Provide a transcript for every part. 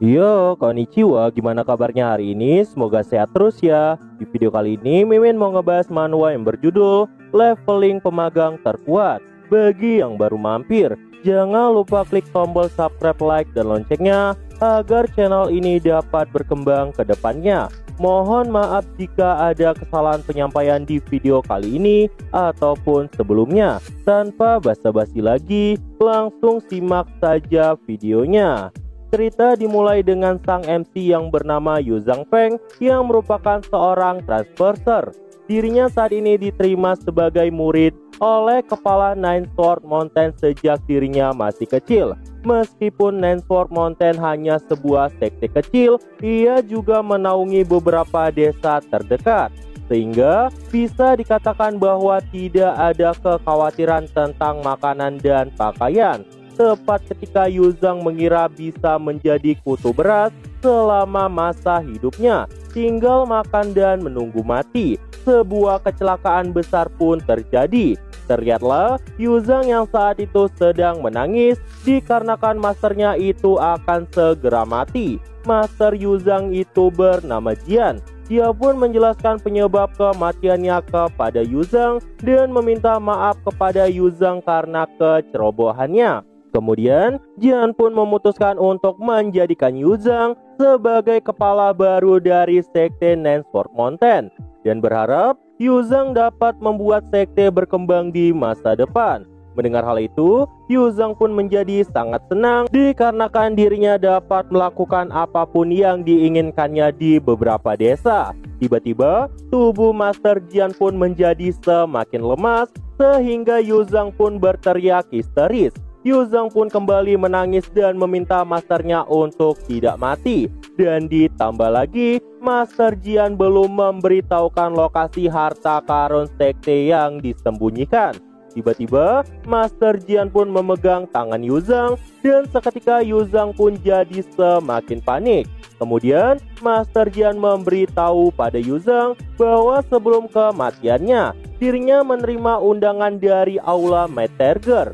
Yo, konnichiwa, gimana kabarnya hari ini? Semoga sehat terus ya. Di video kali ini, Mimin mau ngebahas manhwa yang berjudul Leveling Pemagang Terkuat. Bagi yang baru mampir, jangan lupa klik tombol subscribe, like, dan loncengnya agar channel ini dapat berkembang ke depannya. Mohon maaf jika ada kesalahan penyampaian di video kali ini ataupun sebelumnya. Tanpa basa-basi lagi, langsung simak saja videonya. Cerita dimulai dengan sang MC yang bernama Yu Zhang Feng yang merupakan seorang transverser. Dirinya saat ini diterima sebagai murid oleh kepala Nine Sword Mountain sejak dirinya masih kecil. Meskipun Nine Sword Mountain hanya sebuah sekte kecil, ia juga menaungi beberapa desa terdekat. Sehingga bisa dikatakan bahwa tidak ada kekhawatiran tentang makanan dan pakaian. Tepat ketika Yu Zhang mengira bisa menjadi kutu beras selama masa hidupnya, tinggal makan dan menunggu mati, sebuah kecelakaan besar pun terjadi. Terlihatlah Yu Zhang yang saat itu sedang menangis dikarenakan masternya itu akan segera mati. Master Yu Zhang itu bernama Jian. Dia pun menjelaskan penyebab kematiannya kepada Yu Zhang dan meminta maaf kepada Yu Zhang karena kecerobohannya. Kemudian, Jian pun memutuskan untuk menjadikan Yu Zhang sebagai kepala baru dari sekte Nine Sword Mountain dan berharap Yu Zhang dapat membuat sekte berkembang di masa depan. Mendengar hal itu, Yu Zhang pun menjadi sangat senang dikarenakan dirinya dapat melakukan apapun yang diinginkannya di beberapa desa. Tiba-tiba, tubuh Master Jian pun menjadi semakin lemas sehingga Yu Zhang pun berteriak histeris. Yu Zhang pun kembali menangis dan meminta masternya untuk tidak mati. Dan ditambah lagi, Master Jian belum memberitahukan lokasi harta karun sekte yang disembunyikan. Tiba-tiba, Master Jian pun memegang tangan Yu Zhang dan seketika Yu Zhang pun jadi semakin panik. Kemudian, Master Jian memberitahu pada Yu Zhang bahwa sebelum kematiannya, dirinya menerima undangan dari Aula Might Tiger.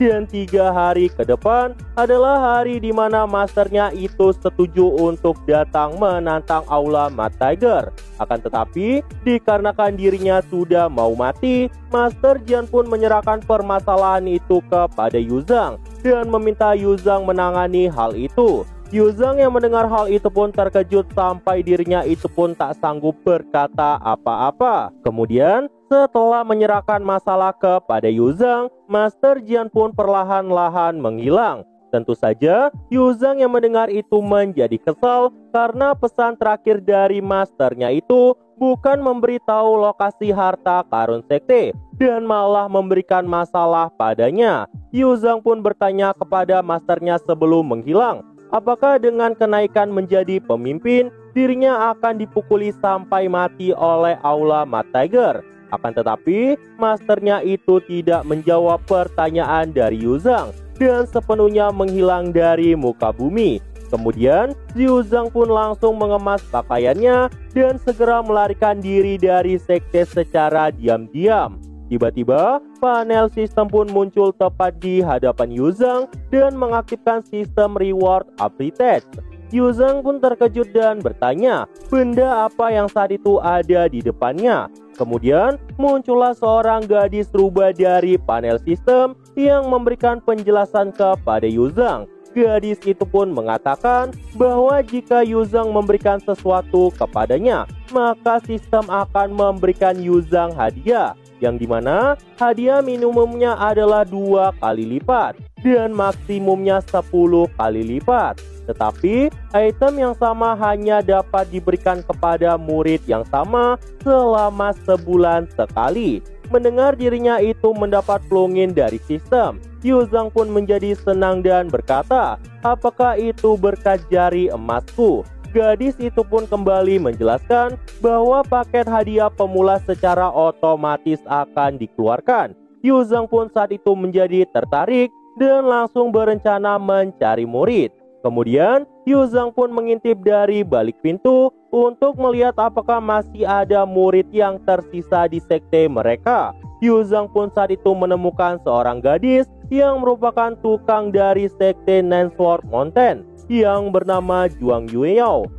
Dan 3 hari ke depan adalah hari di mana masternya itu setuju untuk datang menantang Aula Might Tiger. Akan tetapi, dikarenakan dirinya sudah mau mati, Master Jian pun menyerahkan permasalahan itu kepada Yu Zhang dan meminta Yu Zhang menangani hal itu. Yu Zhang yang mendengar hal itu pun terkejut sampai dirinya itu pun tak sanggup berkata apa-apa. Kemudian, setelah menyerahkan masalah kepada Yu Zhang, Master Jian pun perlahan-lahan menghilang. Tentu saja, Yu Zhang yang mendengar itu menjadi kesal karena pesan terakhir dari masternya itu bukan memberitahu lokasi harta karun sekte dan malah memberikan masalah padanya. Yu Zhang pun bertanya kepada masternya sebelum menghilang, apakah dengan kenaikan menjadi pemimpin, dirinya akan dipukuli sampai mati oleh Aula Might Tiger. Akan tetapi, masternya itu tidak menjawab pertanyaan dari Yu Zhang dan sepenuhnya menghilang dari muka bumi. Kemudian, Yu Zhang pun langsung mengemas pakaiannya dan segera melarikan diri dari sekte secara diam-diam. Tiba-tiba, panel sistem pun muncul tepat di hadapan Yu Zhang dan mengaktifkan sistem reward update. Yu Zhang pun terkejut dan bertanya, benda apa yang saat itu ada di depannya. Kemudian, muncullah seorang gadis rubah dari panel sistem yang memberikan penjelasan kepada Yu Zhang. Gadis itu pun mengatakan bahwa jika Yu Zhang memberikan sesuatu kepadanya, maka sistem akan memberikan Yu Zhang hadiah, yang dimana hadiah minimumnya adalah 2 kali lipat dan maksimumnya 10 kali lipat. Tetapi item yang sama hanya dapat diberikan kepada murid yang sama selama sebulan sekali. Mendengar dirinya itu mendapat plugin dari sistem, Yu Zhang pun menjadi senang dan berkata, apakah itu berkat jari emasku? Gadis itu pun kembali menjelaskan bahwa paket hadiah pemula secara otomatis akan dikeluarkan. Yu Zhang pun saat itu menjadi tertarik dan langsung berencana mencari murid. Kemudian, Yu Zhang pun mengintip dari balik pintu untuk melihat apakah masih ada murid yang tersisa di sekte mereka. Yu Zhang pun saat itu menemukan seorang gadis yang merupakan tukang dari sekte Nine Sword Mountain. yang bernama Zhuang Yuyao.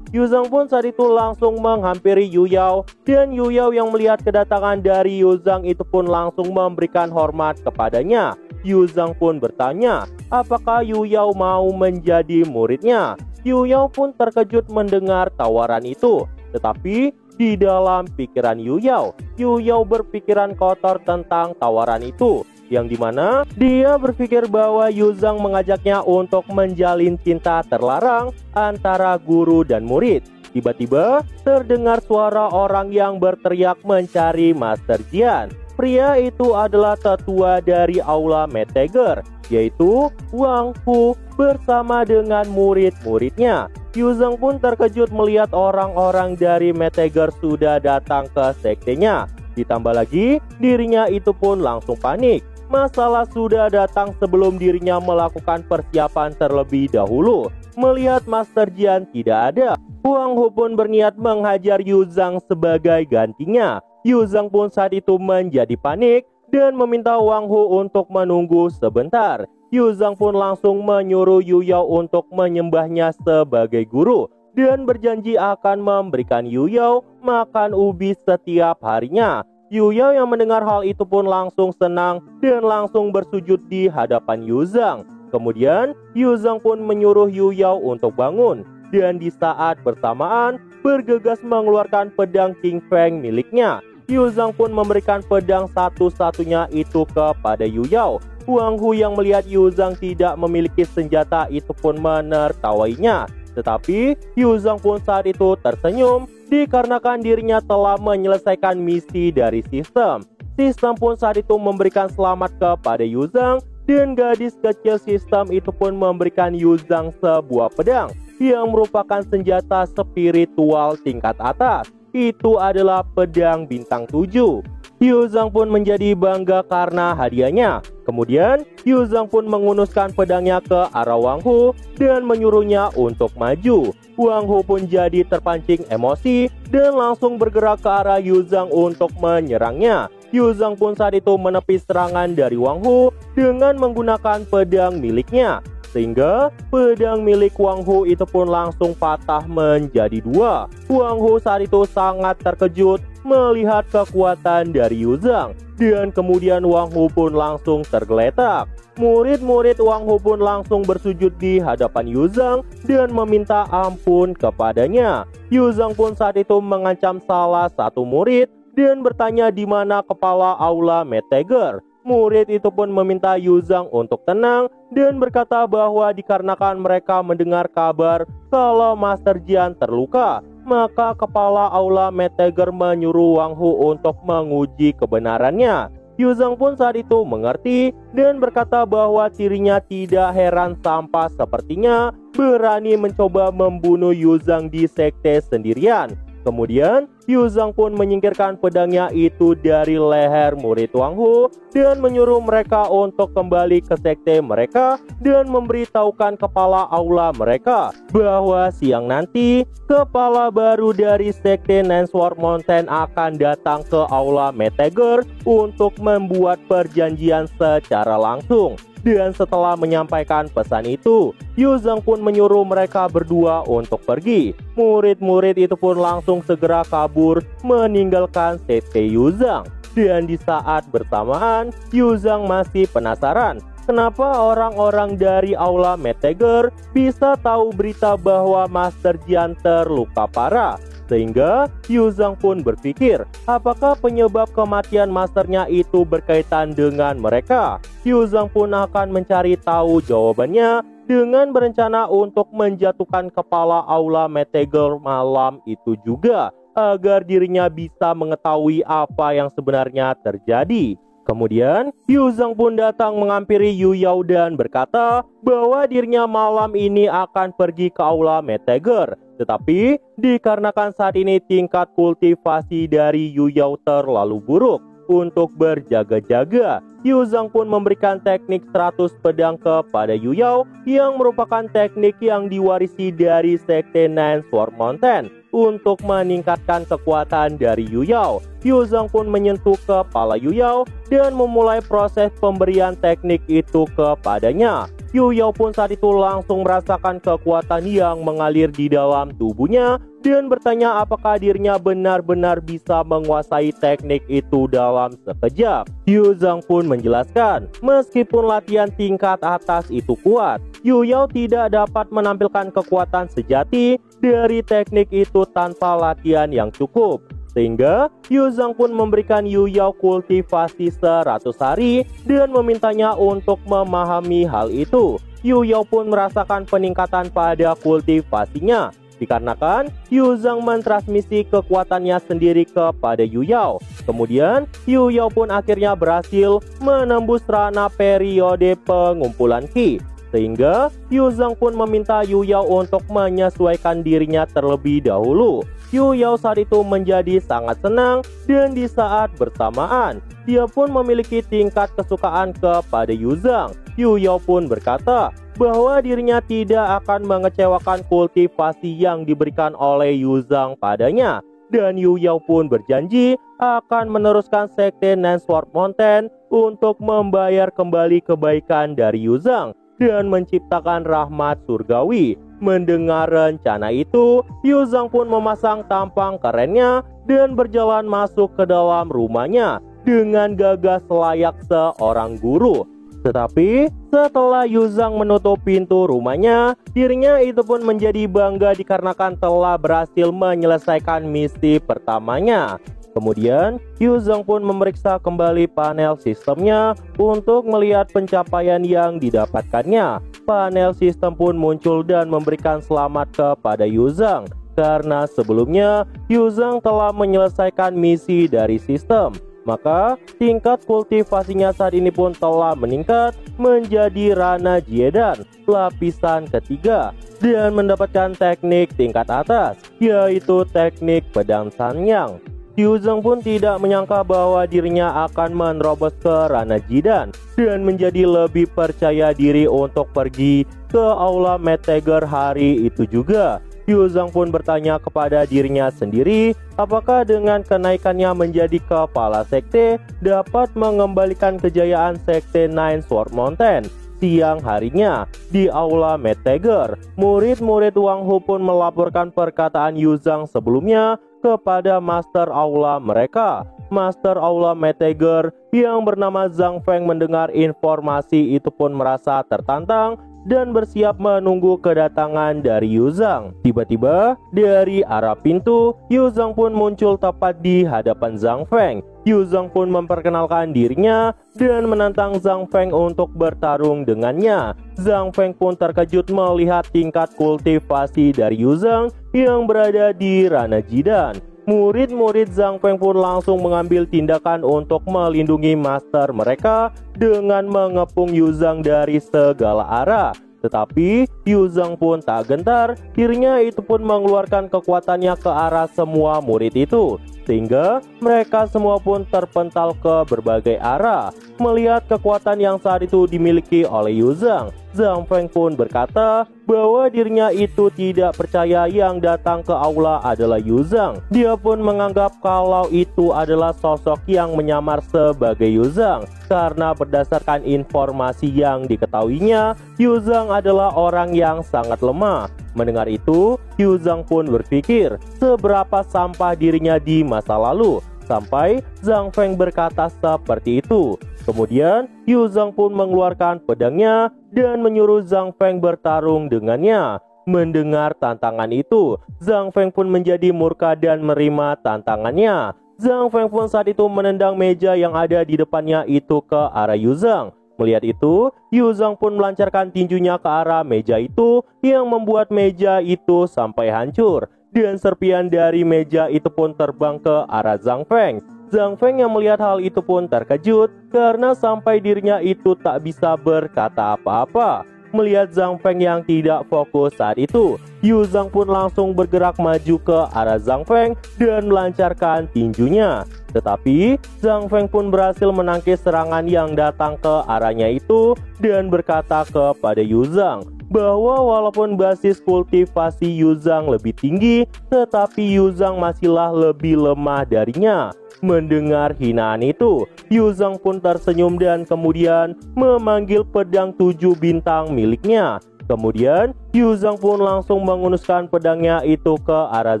Yuzhang pun saat itu langsung menghampiri Yuyao, dan Yuyao yang melihat kedatangan dari Yuzhang itu pun langsung memberikan hormat kepadanya. Yuzhang pun bertanya, apakah Yuyao mau menjadi muridnya? Yuyao pun terkejut mendengar tawaran itu, tetapi di dalam pikiran Yuyao berpikiran kotor tentang tawaran itu, yang dimana dia berpikir bahwa Yuzhang mengajaknya untuk menjalin cinta terlarang antara guru dan murid. Tiba-tiba terdengar suara orang yang berteriak mencari Master Jian. Pria itu adalah tetua dari Aula Mad Tiger, yaitu Wang Hu bersama dengan murid-muridnya. Yuzhang pun terkejut melihat orang-orang dari Mad Tiger sudah datang ke sektenya. Ditambah lagi, dirinya itu pun langsung panik. Masalah sudah datang sebelum dirinya melakukan persiapan terlebih dahulu. Melihat Master Jian tidak ada, Wang Hu pun berniat menghajar Yuzhang sebagai gantinya. Yuzhang pun saat itu menjadi panik dan meminta Wang Hu untuk menunggu sebentar. Yuzhang pun langsung menyuruh Yuyao untuk menyembahnya sebagai guru dan berjanji akan memberikan Yuyao makan ubi setiap harinya. Yuyao yang mendengar hal itu pun langsung senang dan langsung bersujud di hadapan Yuzhang. Kemudian Yuzhang pun menyuruh Yuyao untuk bangun, dan di saat bersamaan bergegas mengeluarkan pedang King Feng miliknya. Yuzhang pun memberikan pedang satu-satunya itu kepada Yuyao. Wang Hu yang melihat Yuzhang tidak memiliki senjata itu pun menertawainya. Tetapi Yuzhang pun saat itu tersenyum dikarenakan dirinya telah menyelesaikan misi dari sistem. Sistem pun saat itu memberikan selamat kepada Yuzhang, dan gadis kecil sistem itu pun memberikan Yuzhang sebuah pedang yang merupakan senjata spiritual tingkat atas. Itu adalah pedang bintang 7. Yuzhang pun menjadi bangga karena hadiahnya. Kemudian Yuzhang pun mengunuskan pedangnya ke arah Wang Hu dan menyuruhnya untuk maju. Wang Hu pun jadi terpancing emosi dan langsung bergerak ke arah Yuzhang untuk menyerangnya. Yuzhang pun saat itu menepis serangan dari Wang Hu dengan menggunakan pedang miliknya, sehingga pedang milik Wang Hu itu pun langsung patah menjadi dua. Wang Hu saat itu sangat terkejut melihat kekuatan dari Yuzhang, dan kemudian Wang Hu pun langsung tergeletak. Murid-murid Wang Hu pun langsung bersujud di hadapan Yuzhang dan meminta ampun kepadanya. Yuzhang pun saat itu mengancam salah satu murid dan bertanya di mana kepala Aula Mad Tiger. Murid itu pun meminta Yuzhang untuk tenang dan berkata bahwa dikarenakan mereka mendengar kabar kalau Master Jian terluka, maka kepala Aula Mad Tiger menyuruh Wang Hu untuk menguji kebenarannya. Yuzhang pun saat itu mengerti dan berkata bahwa dirinya tidak heran Sampa sepertinya berani mencoba membunuh Yuzhang di sekte sendirian. Kemudian Yuzhang pun menyingkirkan pedangnya itu dari leher murid Wang Hu dan menyuruh mereka untuk kembali ke sekte mereka dan memberitahukan kepala aula mereka bahwa siang nanti kepala baru dari sekte Nine Sword Mountain akan datang ke aula Mad Tiger untuk membuat perjanjian secara langsung. Dan setelah menyampaikan pesan itu, Yuzhang pun menyuruh mereka berdua untuk pergi. Murid-murid itu pun langsung segera kabur meninggalkan sekte Yuzhang. Dan di saat bersamaan, Yuzhang masih penasaran kenapa orang-orang dari aula Mad Tiger bisa tahu berita bahwa Master Jian terluka parah. Sehingga Yuzhang pun berpikir, apakah penyebab kematian masternya itu berkaitan dengan mereka? Yuzhang pun akan mencari tahu jawabannya dengan berencana untuk menjatuhkan kepala aula Mad Tiger malam itu juga, agar dirinya bisa mengetahui apa yang sebenarnya terjadi. Kemudian Yuzhang pun datang menghampiri Yuyao dan berkata bahwa dirinya malam ini akan pergi ke aula Mad Tiger. Tetapi dikarenakan saat ini tingkat kultivasi dari Yuyao terlalu buruk untuk berjaga-jaga, Yuzhang pun memberikan teknik 100 pedang kepada Yuyao yang merupakan teknik yang diwarisi dari sekte Nine Sword Mountain untuk meningkatkan kekuatan dari Yuyao. Yuzhang pun menyentuh kepala Yuyao dan memulai proses pemberian teknik itu kepadanya. Yu Yao pun saat itu langsung merasakan kekuatan yang mengalir di dalam tubuhnya dan bertanya apakah dirinya benar-benar bisa menguasai teknik itu dalam sekejap. Yu Zhang pun menjelaskan, meskipun latihan tingkat atas itu kuat, Yu Yao tidak dapat menampilkan kekuatan sejati dari teknik itu tanpa latihan yang cukup. Sehingga Yu Zhang pun memberikan Yu Yao kultivasi 100 hari dan memintanya untuk memahami hal itu. Yu Yao pun merasakan peningkatan pada kultivasinya dikarenakan Yu Zhang mentransmisi kekuatannya sendiri kepada Yu Yao. Kemudian Yu Yao pun akhirnya berhasil menembus ranah periode pengumpulan Qi. Sehingga Yu Zhang pun meminta Yu Yao untuk menyesuaikan dirinya terlebih dahulu. Yu Yao saat itu menjadi sangat senang dan di saat bersamaan dia pun memiliki tingkat kesukaan kepada Yu Zhang. Yu Yao pun berkata bahwa dirinya tidak akan mengecewakan kultivasi yang diberikan oleh Yu Zhang padanya. Dan Yu Yao pun berjanji akan meneruskan sekte Nine Sword Mountain untuk membayar kembali kebaikan dari Yu Zhang dan menciptakan rahmat surgawi. Mendengar rencana itu, Yu Zhang pun memasang tampang kerennya dan berjalan masuk ke dalam rumahnya dengan gagah layak seorang guru. Tetapi setelah Yu Zhang menutup pintu rumahnya, dirinya itu pun menjadi bangga dikarenakan telah berhasil menyelesaikan misi pertamanya. Kemudian Yu Zhang pun memeriksa kembali panel sistemnya untuk melihat pencapaian yang didapatkannya. Panel sistem pun muncul dan memberikan selamat kepada Yu Zhang karena sebelumnya Yu Zhang telah menyelesaikan misi dari sistem. Maka tingkat kultivasinya saat ini pun telah meningkat menjadi Rana Jiedan lapisan ketiga dan mendapatkan teknik tingkat atas, yaitu teknik pedang Sanyang. Yu Zhang pun tidak menyangka bahwa dirinya akan menerobos ke Rana Jidan dan menjadi lebih percaya diri untuk pergi ke aula Metteger hari itu juga. Yu Zhang pun bertanya kepada dirinya sendiri apakah dengan kenaikannya menjadi kepala sekte dapat mengembalikan kejayaan sekte Nine Sword Mountain. Siang harinya di aula Metteger, murid-murid Wang Hu pun melaporkan perkataan Yu Zhang sebelumnya kepada master aula mereka. Master aula Metteger yang bernama Zhang Feng mendengar informasi itu pun merasa tertantang dan bersiap menunggu kedatangan dari Yu Zhang. Tiba-tiba dari arah pintu, Yu Zhang pun muncul tepat di hadapan Zhang Feng. Yu Zhang pun memperkenalkan dirinya dan menantang Zhang Feng untuk bertarung dengannya. Zhang Feng pun terkejut melihat tingkat kultivasi dari Yu Zhang yang berada di Rana Jidan. Murid-murid Zhang Feng pun langsung mengambil tindakan untuk melindungi master mereka dengan mengepung Yu Zhang dari segala arah. Tetapi Yu Zhang pun tak gentar, dirinya itu pun mengeluarkan kekuatannya ke arah semua murid itu, sehingga mereka semua pun terpental ke berbagai arah. Melihat kekuatan yang saat itu dimiliki oleh Yu Zhang, Zhang Feng pun berkata bahwa dirinya itu tidak percaya yang datang ke aula adalah Yu Zhang. Dia pun menganggap kalau itu adalah sosok yang menyamar sebagai Yu Zhang karena berdasarkan informasi yang diketahuinya, Yu Zhang adalah orang yang sangat lemah. Mendengar itu, Yu Zhang pun berpikir seberapa sampah dirinya di masa lalu sampai Zhang Feng berkata seperti itu. Kemudian Yu Zhang pun mengeluarkan pedangnya dan menyuruh Zhang Feng bertarung dengannya. Mendengar tantangan itu, Zhang Feng pun menjadi murka dan menerima tantangannya. Zhang Feng pun saat itu menendang meja yang ada di depannya itu ke arah Yu Zhang. Melihat itu, Yu Zhang pun melancarkan tinjunya ke arah meja itu yang membuat meja itu sampai hancur. Dan serpian dari meja itu pun terbang ke arah Zhang Feng. Zhang Feng yang melihat hal itu pun terkejut karena sampai dirinya itu tak bisa berkata apa-apa. Melihat Zhang Feng yang tidak fokus saat itu, Yu Zhang pun langsung bergerak maju ke arah Zhang Feng dan melancarkan tinjunya. Tetapi Zhang Feng pun berhasil menangkis serangan yang datang ke arahnya itu dan berkata kepada Yu Zhang bahwa walaupun basis kultivasi Yuzhang lebih tinggi, tetapi Yuzhang masihlah lebih lemah darinya. Mendengar hinaan itu, Yuzhang pun tersenyum dan kemudian memanggil pedang 7 bintang miliknya. Kemudian Yuzhang pun langsung mengunuskan pedangnya itu ke arah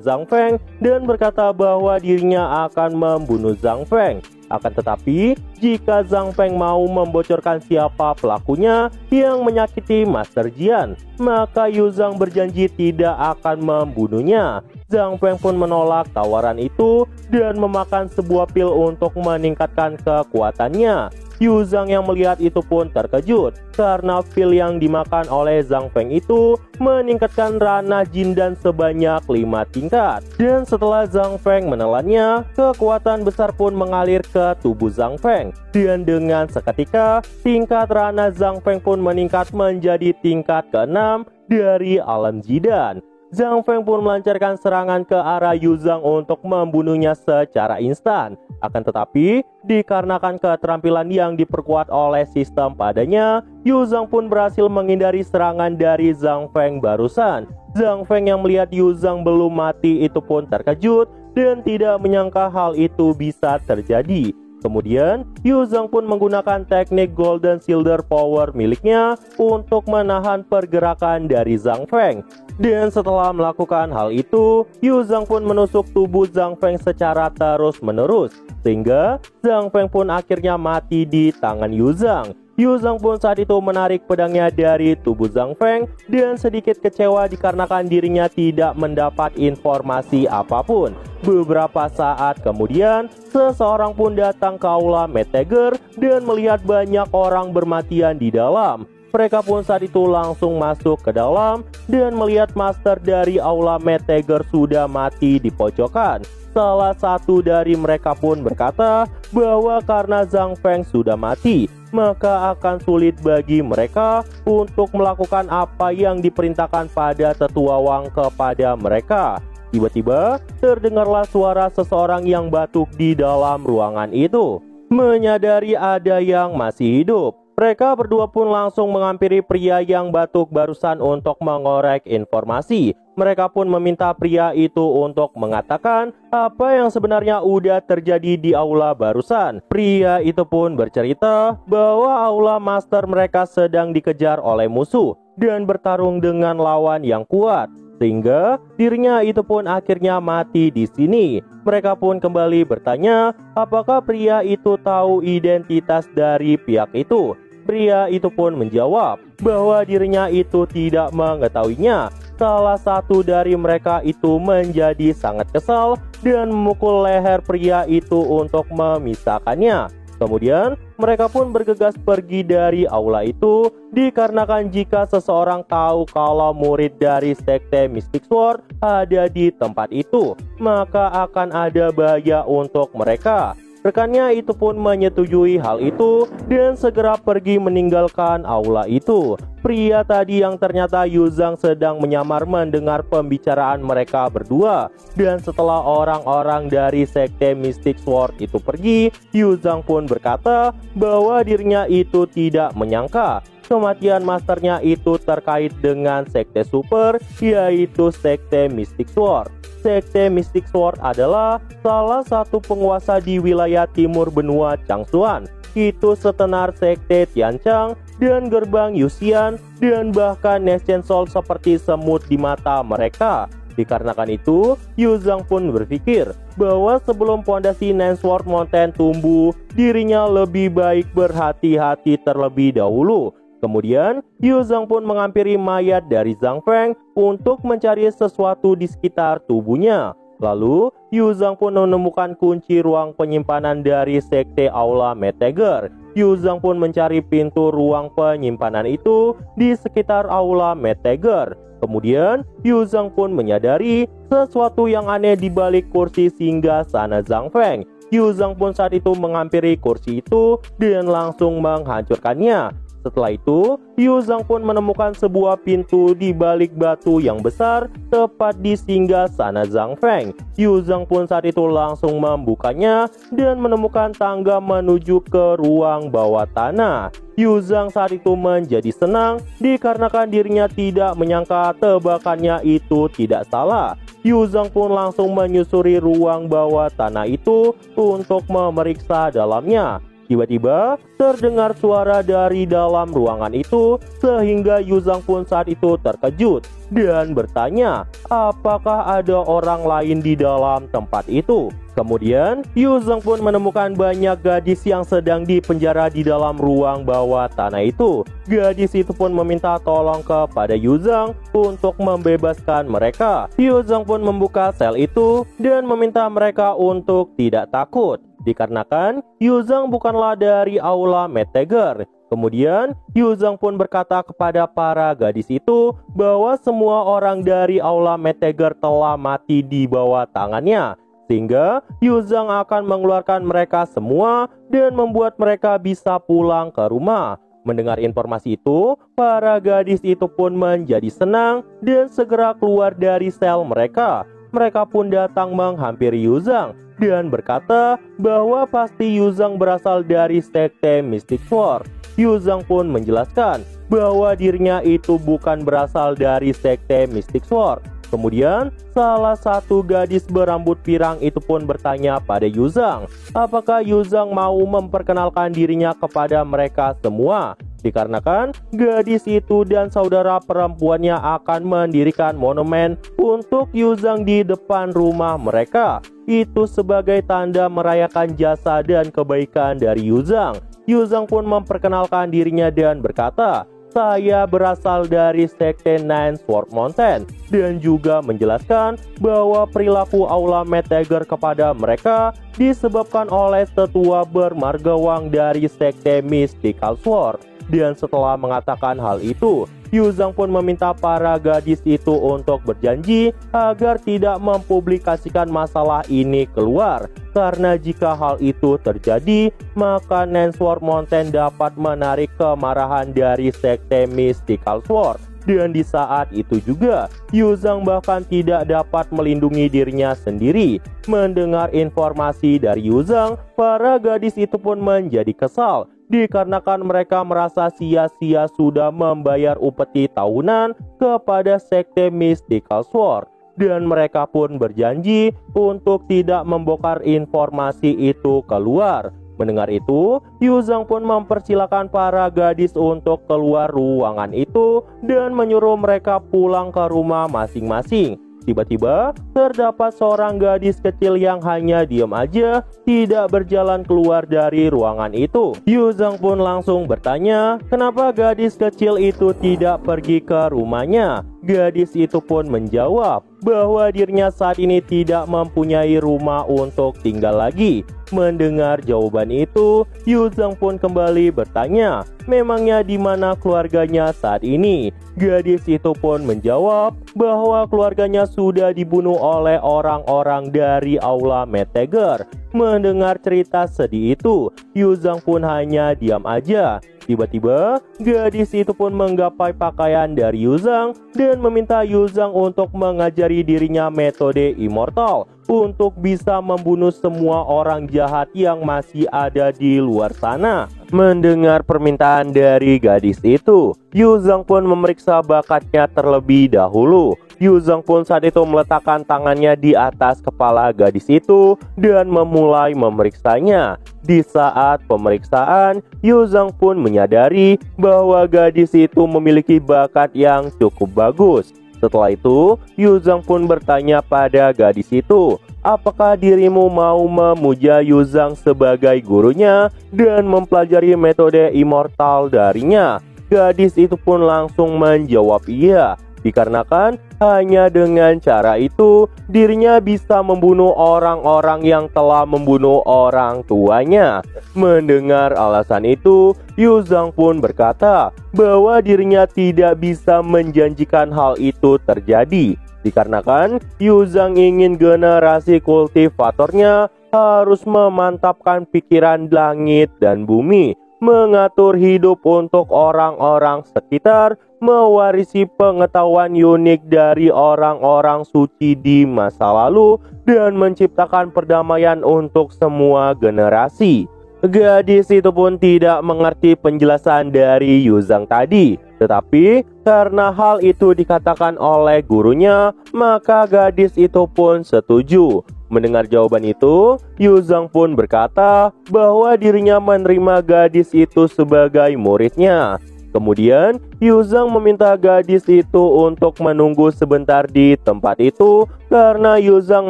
Zhang Feng dan berkata bahwa dirinya akan membunuh Zhang Feng. Akan tetapi, jika Zhang Feng mau membocorkan siapa pelakunya yang menyakiti Master Jian, maka Yuzhang berjanji tidak akan membunuhnya. Zhang Feng pun menolak tawaran itu dan memakan sebuah pil untuk meningkatkan kekuatannya. Yuzhang yang melihat itu pun terkejut karena pil yang dimakan oleh Zhang Feng itu meningkatkan ranah Jindan sebanyak 5 tingkat. Dan setelah Zhang Feng menelannya, kekuatan besar pun mengalir ke tubuh Zhang Feng. Dan dengan seketika, tingkat ranah Zhang Feng pun meningkat menjadi tingkat ke-6 dari alam Jidan. Zhang Feng pun melancarkan serangan ke arah Yuzhang untuk membunuhnya secara instan. Akan tetapi, dikarenakan keterampilan yang diperkuat oleh sistem padanya, Yuzhang pun berhasil menghindari serangan dari Zhang Feng barusan. Zhang Feng yang melihat Yuzhang belum mati itu pun terkejut dan tidak menyangka hal itu bisa terjadi. Kemudian, Yuzhang pun menggunakan teknik Golden Shielder Power miliknya untuk menahan pergerakan dari Zhang Feng. Dan setelah melakukan hal itu, Yuzhang pun menusuk tubuh Zhang Feng secara terus-menerus, sehingga Zhang Feng pun akhirnya mati di tangan Yuzhang. Yuzhang pun saat itu menarik pedangnya dari tubuh Zhang Feng dan sedikit kecewa dikarenakan dirinya tidak mendapat informasi apapun. Beberapa saat kemudian, seseorang pun datang ke aula Metdagger dan melihat banyak orang bermatian di dalam. Mereka pun saat itu langsung masuk ke dalam dan melihat master dari aula Metdagger sudah mati di pojokan. Salah satu dari mereka pun berkata bahwa karena Zhang Feng sudah mati, maka akan sulit bagi mereka untuk melakukan apa yang diperintahkan pada Tetua Wang kepada mereka. Tiba-tiba terdengarlah suara seseorang yang batuk di dalam ruangan itu. Menyadari ada yang masih hidup, mereka berdua pun langsung menghampiri pria yang batuk barusan untuk mengorek informasi. Mereka pun meminta pria itu untuk mengatakan apa yang sebenarnya udah terjadi di aula barusan. Pria itu pun bercerita bahwa aula master mereka sedang dikejar oleh musuh dan bertarung dengan lawan yang kuat, sehingga dirinya itu pun akhirnya mati di sini. Mereka pun kembali bertanya apakah pria itu tahu identitas dari pihak itu. Pria itu pun menjawab bahwa dirinya itu tidak mengetahuinya. Salah satu dari mereka itu menjadi sangat kesal dan memukul leher pria itu untuk memisahkannya. Kemudian mereka pun bergegas pergi dari aula itu dikarenakan jika seseorang tahu kalau murid dari sekte Mystic Sword ada di tempat itu, maka akan ada bahaya untuk mereka. Rekannya itu pun menyetujui hal itu dan segera pergi meninggalkan aula itu. Pria tadi yang ternyata Yuzhang sedang menyamar mendengar pembicaraan mereka berdua. Dan setelah orang-orang dari sekte Mystic Sword itu pergi, Yuzhang pun berkata bahwa dirinya itu tidak menyangka kematian masternya itu terkait dengan sekte super, yaitu sekte Mystic Sword. Sekte Mystic Sword adalah salah satu penguasa di wilayah timur benua Changsuan. Itu setenar sekte Tianchang dan gerbang Yuxian dan bahkan Nation Soul seperti semut di mata mereka. Dikarenakan itu, Yuzhang pun berpikir bahwa sebelum pondasi Nine Sword Mountain tumbuh, dirinya lebih baik berhati-hati terlebih dahulu. Kemudian, Yuzhang pun menghampiri mayat dari Zhang Feng untuk mencari sesuatu di sekitar tubuhnya. Lalu, Yuzhang pun menemukan kunci ruang penyimpanan dari sekte aula Metdagger. Yuzhang pun mencari pintu ruang penyimpanan itu di sekitar aula Metdagger. Kemudian, Yuzhang pun menyadari sesuatu yang aneh di balik kursi singgah sana Zhang Feng. Yuzhang pun saat itu menghampiri kursi itu dan langsung menghancurkannya. Setelah itu, Yu Zhang pun menemukan sebuah pintu di balik batu yang besar tepat di singgah sana Zhang Feng. Yu Zhang pun saat itu langsung membukanya dan menemukan tangga menuju ke ruang bawah tanah. Yu Zhang saat itu menjadi senang dikarenakan dirinya tidak menyangka tebakannya itu tidak salah. Yu Zhang pun langsung menyusuri ruang bawah tanah itu untuk memeriksa dalamnya. Tiba-tiba terdengar suara dari dalam ruangan itu sehingga Yu Zhang pun saat itu terkejut dan bertanya apakah ada orang lain di dalam tempat itu. Kemudian Yu Zhang pun menemukan banyak gadis yang sedang dipenjara di dalam ruang bawah tanah itu. Gadis itu pun meminta tolong kepada Yu Zhang untuk membebaskan mereka. Yu Zhang pun membuka sel itu dan meminta mereka untuk tidak takut, dikarenakan Yu Zhang bukanlah dari aula Metdagger. Kemudian Yu Zhang pun berkata kepada para gadis itu bahwa semua orang dari aula Metdagger telah mati di bawah tangannya, sehingga Yu Zhang akan mengeluarkan mereka semua dan membuat mereka bisa pulang ke rumah. Mendengar informasi itu, para gadis itu pun menjadi senang dan segera keluar dari sel mereka. Mereka pun datang menghampiri Yu Zhang dan berkata bahwa pasti Yu Zhang berasal dari sekte Mystic Sword. Yu Zhang pun menjelaskan bahwa dirinya itu bukan berasal dari sekte Mystic Sword. Kemudian salah satu gadis berambut pirang itu pun bertanya pada Yu Zhang apakah Yu Zhang mau memperkenalkan dirinya kepada mereka semua, dikarenakan gadis itu dan saudara perempuannya akan mendirikan monumen untuk Yu Zhang di depan rumah mereka. Itu sebagai tanda merayakan jasa dan kebaikan dari Yu Zhang. Yu Zhang pun memperkenalkan dirinya dan berkata, "Saya berasal dari sekte Nine Sword Mountain," dan juga menjelaskan bahwa perilaku aula Metdagger kepada mereka disebabkan oleh tetua bermargawang dari sekte Mystical Sword. Dan setelah mengatakan hal itu, Yu Zhang pun meminta para gadis itu untuk berjanji agar tidak mempublikasikan masalah ini keluar, karena jika hal itu terjadi, maka Nine Sword Mountain dapat menarik kemarahan dari sekte Mystical Sword. Dan di saat itu juga, Yu Zhang bahkan tidak dapat melindungi dirinya sendiri. Mendengar informasi dari Yu Zhang, para gadis itu pun menjadi kesal, dikarenakan mereka merasa sia-sia sudah membayar upeti tahunan kepada sekte Mystical Sword. Dan mereka pun berjanji untuk tidak membongkar informasi itu keluar. Mendengar itu, Yu Zhang pun mempersilahkan para gadis untuk keluar ruangan itu dan menyuruh mereka pulang ke rumah masing-masing. Tiba-tiba, terdapat seorang gadis kecil yang hanya diam aja, tidak berjalan keluar dari ruangan itu. Yu Zhang pun langsung bertanya, kenapa gadis kecil itu tidak pergi ke rumahnya? Gadis itu pun menjawab bahwa dirinya saat ini tidak mempunyai rumah untuk tinggal lagi. Mendengar jawaban itu, Yu Zhang pun kembali bertanya, memangnya di mana keluarganya saat ini? Gadis itu pun menjawab bahwa keluarganya sudah dibunuh oleh orang-orang dari aula Metdagger. Mendengar cerita sedih itu, Yu Zhang pun hanya diam aja. Tiba-tiba, gadis itu pun menggapai pakaian dari Yu Zhang dan meminta Yu Zhang untuk mengajari dirinya metode immortal untuk bisa membunuh semua orang jahat yang masih ada di luar sana. Mendengar permintaan dari gadis itu, Yu Zhang pun memeriksa bakatnya terlebih dahulu. Yu Zhang pun saat itu meletakkan tangannya di atas kepala gadis itu dan memulai memeriksanya. Di saat pemeriksaan, Yu Zhang pun menyadari bahwa gadis itu memiliki bakat yang cukup bagus. Setelah itu, Yu Zhang pun bertanya pada gadis itu, apakah dirimu mau memuja Yu Zhang sebagai gurunya dan mempelajari metode immortal darinya? Gadis itu pun langsung menjawab iya, dikarenakan hanya dengan cara itu dirinya bisa membunuh orang-orang yang telah membunuh orang tuanya. Mendengar alasan itu, Yu Zhang pun berkata bahwa dirinya tidak bisa menjanjikan hal itu terjadi, dikarenakan Yu Zhang ingin generasi kultivatornya harus memantapkan pikiran langit dan bumi mengatur hidup untuk orang-orang sekitar, mewarisi pengetahuan unik dari orang-orang suci di masa lalu, dan menciptakan perdamaian untuk semua generasi. Gadis itu pun tidak mengerti penjelasan dari Yuzhang tadi, tetapi karena hal itu dikatakan oleh gurunya, maka gadis itu pun setuju. Mendengar jawaban itu, Yuzhang pun berkata bahwa dirinya menerima gadis itu sebagai muridnya. Kemudian, Yuzhang meminta gadis itu untuk menunggu sebentar di tempat itu karena Yuzhang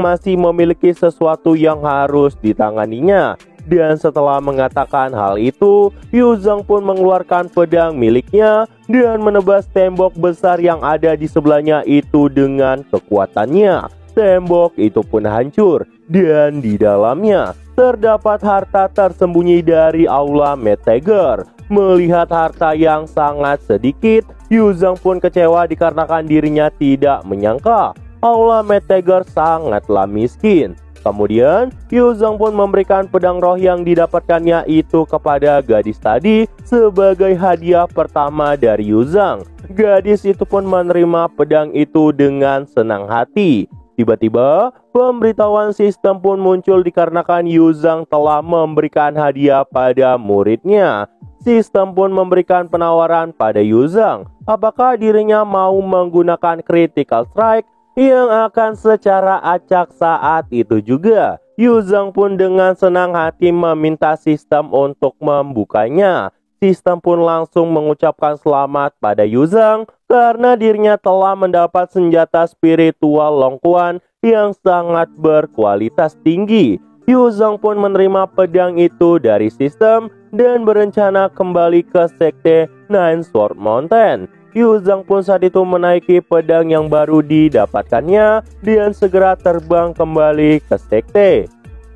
masih memiliki sesuatu yang harus ditanganinya. Dan setelah mengatakan hal itu, Yuzhang pun mengeluarkan pedang miliknya dan menebas tembok besar yang ada di sebelahnya itu dengan kekuatannya. Tembok itu pun hancur dan di dalamnya terdapat harta tersembunyi dari aula Metteger. Melihat harta yang sangat sedikit, Yuzhang pun kecewa dikarenakan dirinya tidak menyangka aula Metteger sangatlah miskin. Kemudian, Yuzhang pun memberikan pedang roh yang didapatkannya itu kepada gadis tadi sebagai hadiah pertama dari Yuzhang. Gadis itu pun menerima pedang itu dengan senang hati. Tiba-tiba, pemberitahuan sistem pun muncul dikarenakan Yuzhang telah memberikan hadiah pada muridnya. Sistem pun memberikan penawaran pada Yuzhang, apakah dirinya mau menggunakan critical strike yang akan secara acak saat itu juga. Yuzhang pun dengan senang hati meminta sistem untuk membukanya. Sistem pun langsung mengucapkan selamat pada Yuzhang karena dirinya telah mendapat senjata spiritual Long Quan yang sangat berkualitas tinggi. Yuzhang pun menerima pedang itu dari sistem dan berencana kembali ke sekte Nine Sword Mountain. Yuzhang pun saat itu menaiki pedang yang baru didapatkannya dan segera terbang kembali ke sekte.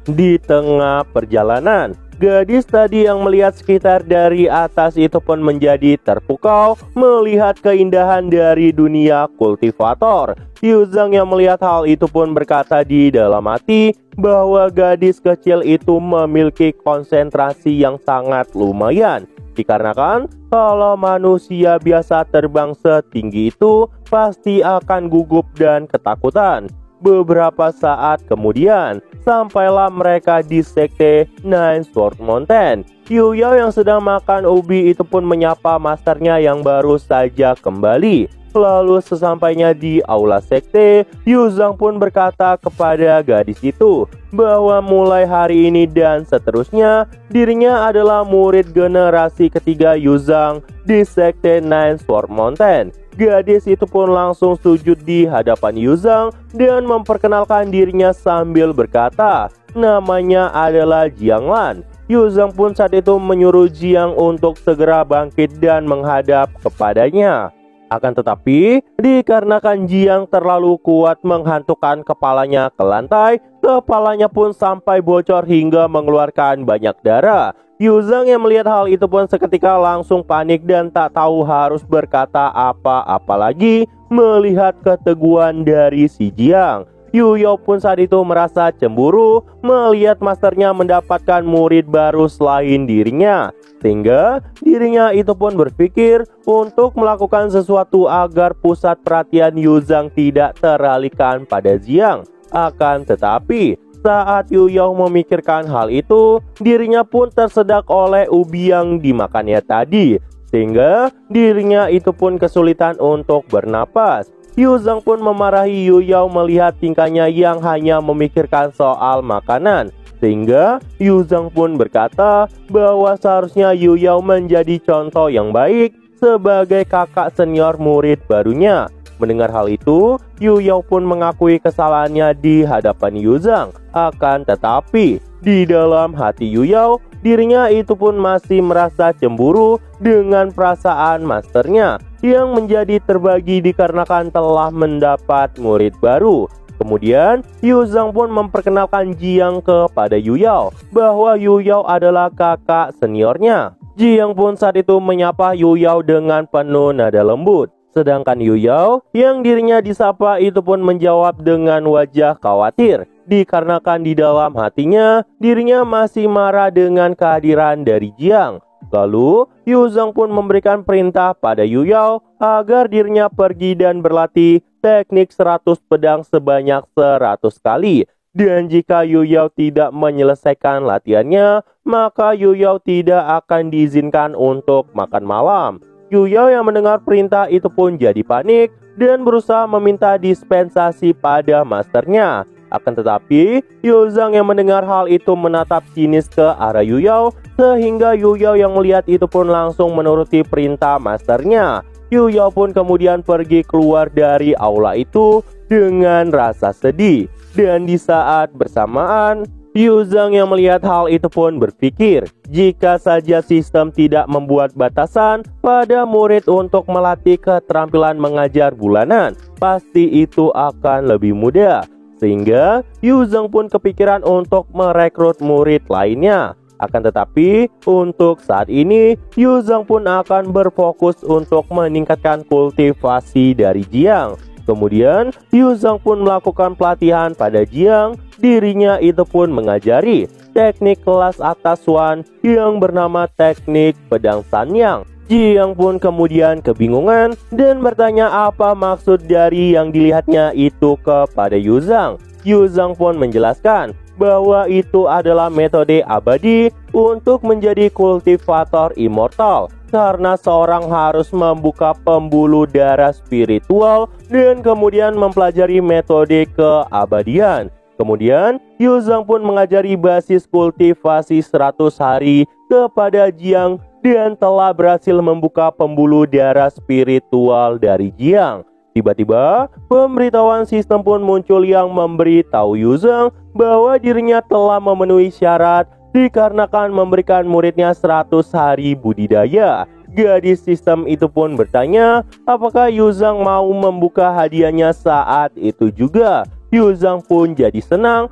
Di tengah perjalanan, gadis tadi yang melihat sekitar dari atas itu pun menjadi terpukau melihat keindahan dari dunia kultivator. Yuzhang yang melihat hal itu pun berkata di dalam hati bahwa gadis kecil itu memiliki konsentrasi yang sangat lumayan. Dikarenakan kalau manusia biasa terbang setinggi itu pasti akan gugup dan ketakutan. Beberapa saat kemudian, sampailah mereka di sekte Nine Sword Mountain. Yu Yao yang sedang makan ubi itu pun menyapa masternya yang baru saja kembali. Lalu sesampainya di aula sekte, Yuzhang pun berkata kepada gadis itu bahwa mulai hari ini dan seterusnya dirinya adalah murid generasi ketiga Yuzhang di sekte Nine Sword Mountain. Gadis itu pun langsung sujud di hadapan Yuzhang dan memperkenalkan dirinya sambil berkata, namanya adalah Jianglan. Yuzhang pun saat itu menyuruh Jiang untuk segera bangkit dan menghadap kepadanya. Akan tetapi, dikarenakan Jiang terlalu kuat menghantukkan kepalanya ke lantai, kepalanya pun sampai bocor hingga mengeluarkan banyak darah. Yuzhang yang melihat hal itu pun seketika langsung panik dan tak tahu harus berkata apa-apa lagi melihat keteguhan dari si Jiang. Yu Yao pun saat itu merasa cemburu melihat masternya mendapatkan murid baru selain dirinya. Sehingga dirinya itu pun berpikir untuk melakukan sesuatu agar pusat perhatian Yuzhang tidak teralihkan pada Jiang. Akan tetapi, saat Yu Yao memikirkan hal itu, dirinya pun tersedak oleh ubi yang dimakannya tadi. Sehingga dirinya itu pun kesulitan untuk bernapas. Yuzhang pun memarahi Yu Yao melihat tingkahnya yang hanya memikirkan soal makanan. Sehingga Yuzhang pun berkata bahwa seharusnya Yu Yao menjadi contoh yang baik sebagai kakak senior murid barunya. Mendengar hal itu, Yu Yao pun mengakui kesalahannya di hadapan Yuzhang. Akan tetapi, di dalam hati Yu Yao, dirinya itu pun masih merasa cemburu dengan perasaan masternya yang menjadi terbagi dikarenakan telah mendapat murid baru. Kemudian, Yuzhang pun memperkenalkan Jiang kepada Yu Yao bahwa Yu Yao adalah kakak seniornya. Jiang pun saat itu menyapa Yu Yao dengan penuh nada lembut. Sedangkan Yu Yao yang dirinya disapa itu pun menjawab dengan wajah khawatir. Dikarenakan di dalam hatinya, dirinya masih marah dengan kehadiran dari Jiang. Lalu, Yu Zhang pun memberikan perintah pada Yu Yao agar dirinya pergi dan berlatih teknik 100 pedang sebanyak 100 kali. Dan jika Yu Yao tidak menyelesaikan latihannya, maka Yu Yao tidak akan diizinkan untuk makan malam. Yu Yao yang mendengar perintah itu pun jadi panik dan berusaha meminta dispensasi pada masternya. Akan tetapi, Yu Zhang yang mendengar hal itu menatap sinis ke arah Yu Yao, sehingga Yu Yao yang melihat itu pun langsung menuruti perintah masternya. Yu Yao pun kemudian pergi keluar dari aula itu dengan rasa sedih. Dan di saat bersamaan, Yu Zhang yang melihat hal itu pun berpikir, jika saja sistem tidak membuat batasan pada murid untuk melatih keterampilan mengajar bulanan, pasti itu akan lebih mudah. Sehingga Yu Zhang pun kepikiran untuk merekrut murid lainnya. Akan tetapi, untuk saat ini, Yu Zhang pun akan berfokus untuk meningkatkan kultivasi dari Jiang. Kemudian, Yu Zhang pun melakukan pelatihan pada Jiang. Dirinya itu pun mengajari teknik kelas atas Wan yang bernama teknik pedang Sanyang. Jiang pun kemudian kebingungan dan bertanya apa maksud dari yang dilihatnya itu kepada Yu Zhang. Yu Zhang pun menjelaskan bahwa itu adalah metode abadi untuk menjadi kultivator immortal, karena seorang harus membuka pembuluh darah spiritual dan kemudian mempelajari metode keabadian. Kemudian, Yu Zhang pun mengajari basis kultivasi 100 hari kepada Jiang dan telah berhasil membuka pembuluh darah spiritual dari Jiang. Tiba-tiba, pemberitahuan sistem pun muncul yang memberitahu Yu Zhang bahwa dirinya telah memenuhi syarat dikarenakan memberikan muridnya 100 hari budidaya. Gadis sistem itu pun bertanya apakah Yu Zhang mau membuka hadiahnya saat itu juga. Yu Zhang pun jadi senang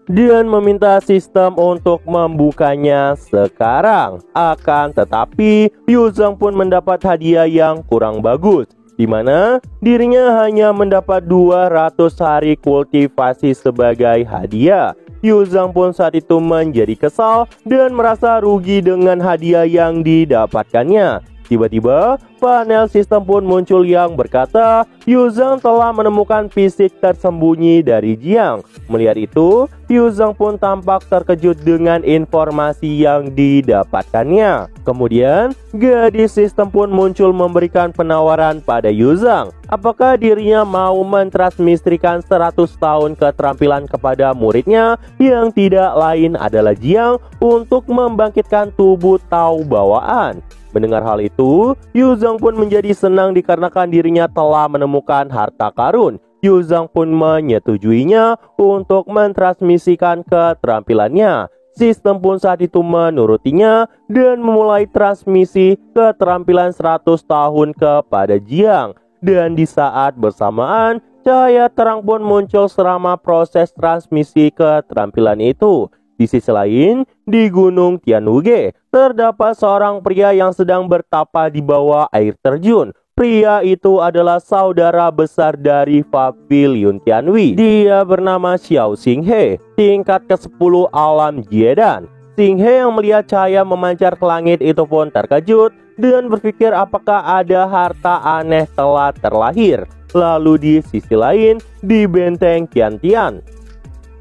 dan meminta sistem untuk membukanya sekarang. Akan tetapi, Yu Zhang pun mendapat hadiah yang kurang bagus, di mana dirinya hanya mendapat 200 hari kultivasi sebagai hadiah. Yu Zhang pun saat itu menjadi kesal dan merasa rugi dengan hadiah yang didapatkannya. Tiba-tiba, panel sistem pun muncul yang berkata, Yu Zhang telah menemukan fisik tersembunyi dari Jiang. Melihat itu, Yu Zhang pun tampak terkejut dengan informasi yang didapatkannya. Kemudian, gadis sistem pun muncul memberikan penawaran pada Yu Zhang. Apakah dirinya mau mentransmisikan 100 tahun keterampilan kepada muridnya yang tidak lain adalah Jiang untuk membangkitkan tubuh Tao bawaan. Mendengar hal itu, Yu Zhang pun menjadi senang dikarenakan dirinya telah menemukan harta karun. Yu Zhang pun menyetujuinya untuk mentransmisikan keterampilannya. Sistem pun saat itu menurutinya dan memulai transmisi keterampilan 100 tahun kepada Jiang. Dan di saat bersamaan, cahaya terang pun muncul selama proses transmisi keterampilan itu. Di sisi lain, di Gunung Tianwuge, terdapat seorang pria yang sedang bertapa di bawah air terjun. Pria itu adalah saudara besar dari Pavilion Tianwi. Dia bernama Xiao Xinghe, tingkat ke-10 alam Jiedan. Xinghe yang melihat cahaya memancar ke langit itu pun terkejut dan berpikir apakah ada harta aneh telah terlahir. Lalu di sisi lain, di benteng Tiantian,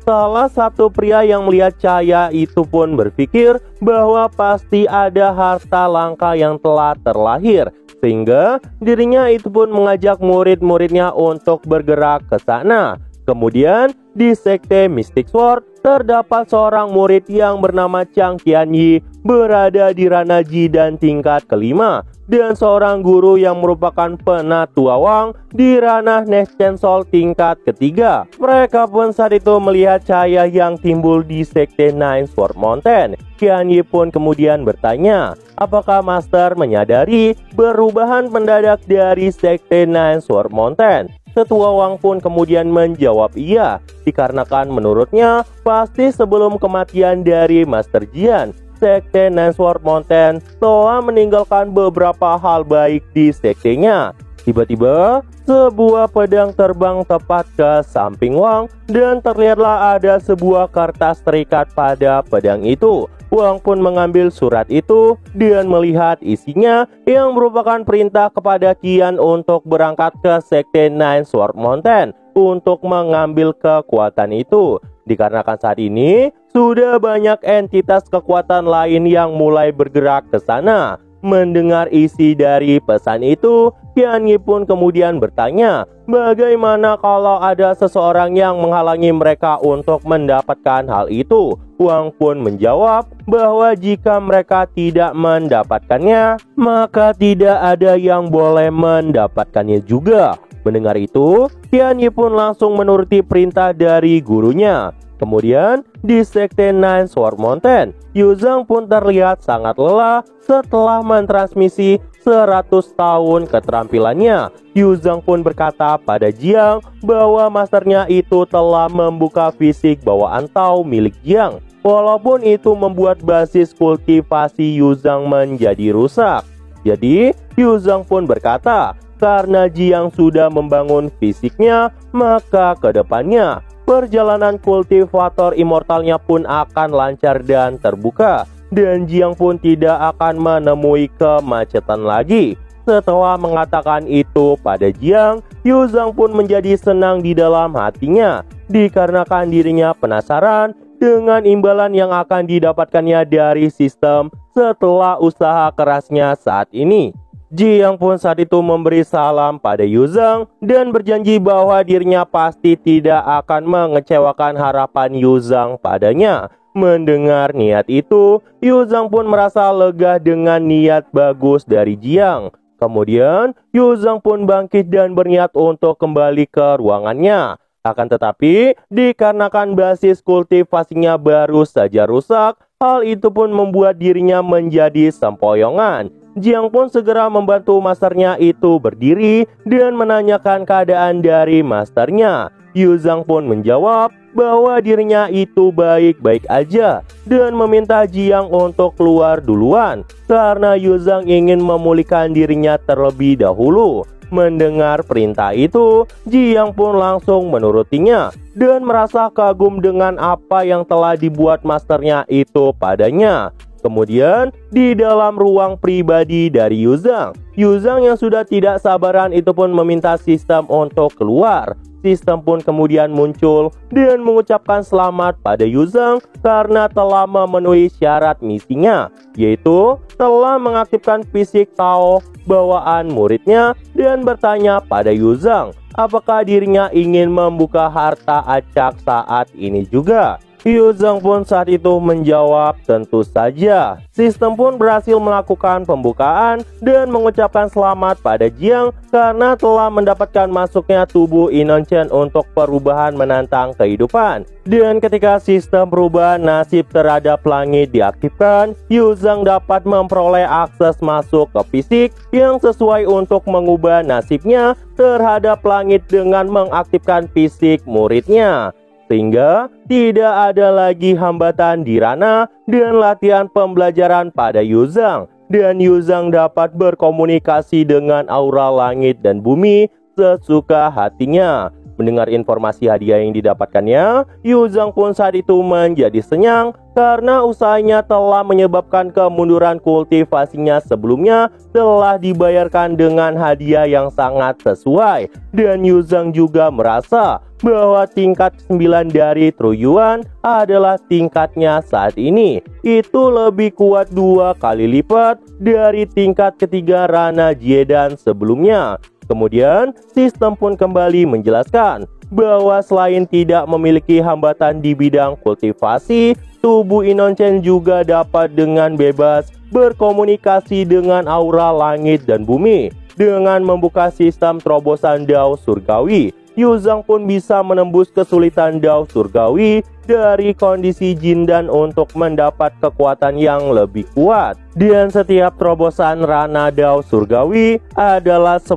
salah satu pria yang melihat cahaya itu pun berpikir bahwa pasti ada harta langka yang telah terlahir, sehingga dirinya itu pun mengajak murid-muridnya untuk bergerak ke sana. Kemudian di sekte Mystic Sword terdapat seorang murid yang bernama Chang Qianyi berada di ranah Ji dan tingkat kelima, dan seorang guru yang merupakan penatua Wang di ranah Next Soul tingkat ketiga. Mereka pun saat itu melihat cahaya yang timbul di sekte Nine Sword Mountain. Qianyi pun kemudian bertanya, apakah Master menyadari perubahan mendadak dari sekte Nine Sword Mountain? Ketua Wang pun kemudian menjawab iya, dikarenakan menurutnya pasti sebelum kematian dari Master Jian, sekte Nine Sword Mountain telah meninggalkan beberapa hal baik di sektenya. Tiba-tiba, sebuah pedang terbang tepat ke samping Wang dan terlihatlah ada sebuah kertas terikat pada pedang itu. Wang pun mengambil surat itu dan melihat isinya yang merupakan perintah kepada Qian untuk berangkat ke Sekte Nine Sword Mountain untuk mengambil kekuatan itu. Dikarenakan saat ini sudah banyak entitas kekuatan lain yang mulai bergerak ke sana. Mendengar isi dari pesan itu, Qian Yi pun kemudian bertanya, bagaimana kalau ada seseorang yang menghalangi mereka untuk mendapatkan hal itu? Wang pun menjawab bahwa jika mereka tidak mendapatkannya, maka tidak ada yang boleh mendapatkannya juga. Mendengar itu, Qian Yi pun langsung menuruti perintah dari gurunya. Kemudian, di Sekte Nine Sword Mountain, Yu Zhang pun terlihat sangat lelah setelah mentransmisi 100 tahun keterampilannya. Yu Zhang pun berkata pada Jiang bahwa masternya itu telah membuka fisik bawaan Tao milik Jiang. Walaupun itu membuat basis kultivasi Yu Zhang menjadi rusak. Jadi, Yu Zhang pun berkata, karena Jiang sudah membangun fisiknya, maka ke depannya perjalanan kultivator immortalnya pun akan lancar dan terbuka, dan Jiang pun tidak akan menemui kemacetan lagi. Setelah mengatakan itu pada Jiang, Yu Zhang pun menjadi senang di dalam hatinya, dikarenakan dirinya penasaran dengan imbalan yang akan didapatkannya dari sistem setelah usaha kerasnya saat ini. Jiang pun saat itu memberi salam pada Yu Zhang dan berjanji bahwa dirinya pasti tidak akan mengecewakan harapan Yu Zhang padanya. Mendengar niat itu, Yu Zhang pun merasa lega dengan niat bagus dari Jiang. Kemudian, Yu Zhang pun bangkit dan berniat untuk kembali ke ruangannya. Akan tetapi, dikarenakan basis kultivasinya baru saja rusak, hal itu pun membuat dirinya menjadi sempoyongan. Jiang pun segera membantu masternya itu berdiri dan menanyakan keadaan dari masternya. Yu Zhang pun menjawab bahwa dirinya itu baik-baik aja dan meminta Jiang untuk keluar duluan karena Yu Zhang ingin memulihkan dirinya terlebih dahulu. Mendengar perintah itu, Jiang pun langsung menurutinya dan merasa kagum dengan apa yang telah dibuat masternya itu padanya. Kemudian, di dalam ruang pribadi dari Yu Zhang yang sudah tidak sabaran itu pun meminta sistem untuk keluar. Sistem pun kemudian muncul dan mengucapkan selamat pada Yu Zhang karena telah memenuhi syarat misinya, yaitu telah mengaktifkan fisik Tao bawaan muridnya dan bertanya pada Yu Zhang apakah dirinya ingin membuka harta acak saat ini juga. Yu Zhang pun saat itu menjawab tentu saja. Sistem pun berhasil melakukan pembukaan dan mengucapkan selamat pada Jiang karena telah mendapatkan masuknya tubuh Inochen untuk perubahan menantang kehidupan. Dan ketika sistem perubahan nasib terhadap langit diaktifkan, Yu Zhang dapat memperoleh akses masuk ke fisik yang sesuai untuk mengubah nasibnya terhadap langit dengan mengaktifkan fisik muridnya. Sehingga tidak ada lagi hambatan di ranah dan latihan pembelajaran pada Yu Zhang. Dan Yu Zhang dapat berkomunikasi dengan aura langit dan bumi sesuka hatinya. Mendengar informasi hadiah yang didapatkannya, Yu Zhang pun saat itu menjadi senyang karena usahanya telah menyebabkan kemunduran kultivasinya sebelumnya telah dibayarkan dengan hadiah yang sangat sesuai. Dan Yu Zhang juga merasa bahwa tingkat 9 dari Truyuan adalah tingkatnya saat ini. Itu lebih kuat 2 kali lipat dari tingkat ketiga Rana Jiedan sebelumnya. Kemudian, sistem pun kembali menjelaskan bahwa selain tidak memiliki hambatan di bidang kultivasi, tubuh Inochen juga dapat dengan bebas berkomunikasi dengan aura langit dan bumi. Dengan membuka sistem terobosan Dao Surgawi, Yu Zhang pun bisa menembus kesulitan Dao Surgawi dari kondisi jin dan untuk mendapat kekuatan yang lebih kuat. Dan setiap terobosan Rana Dao Surgawi adalah 10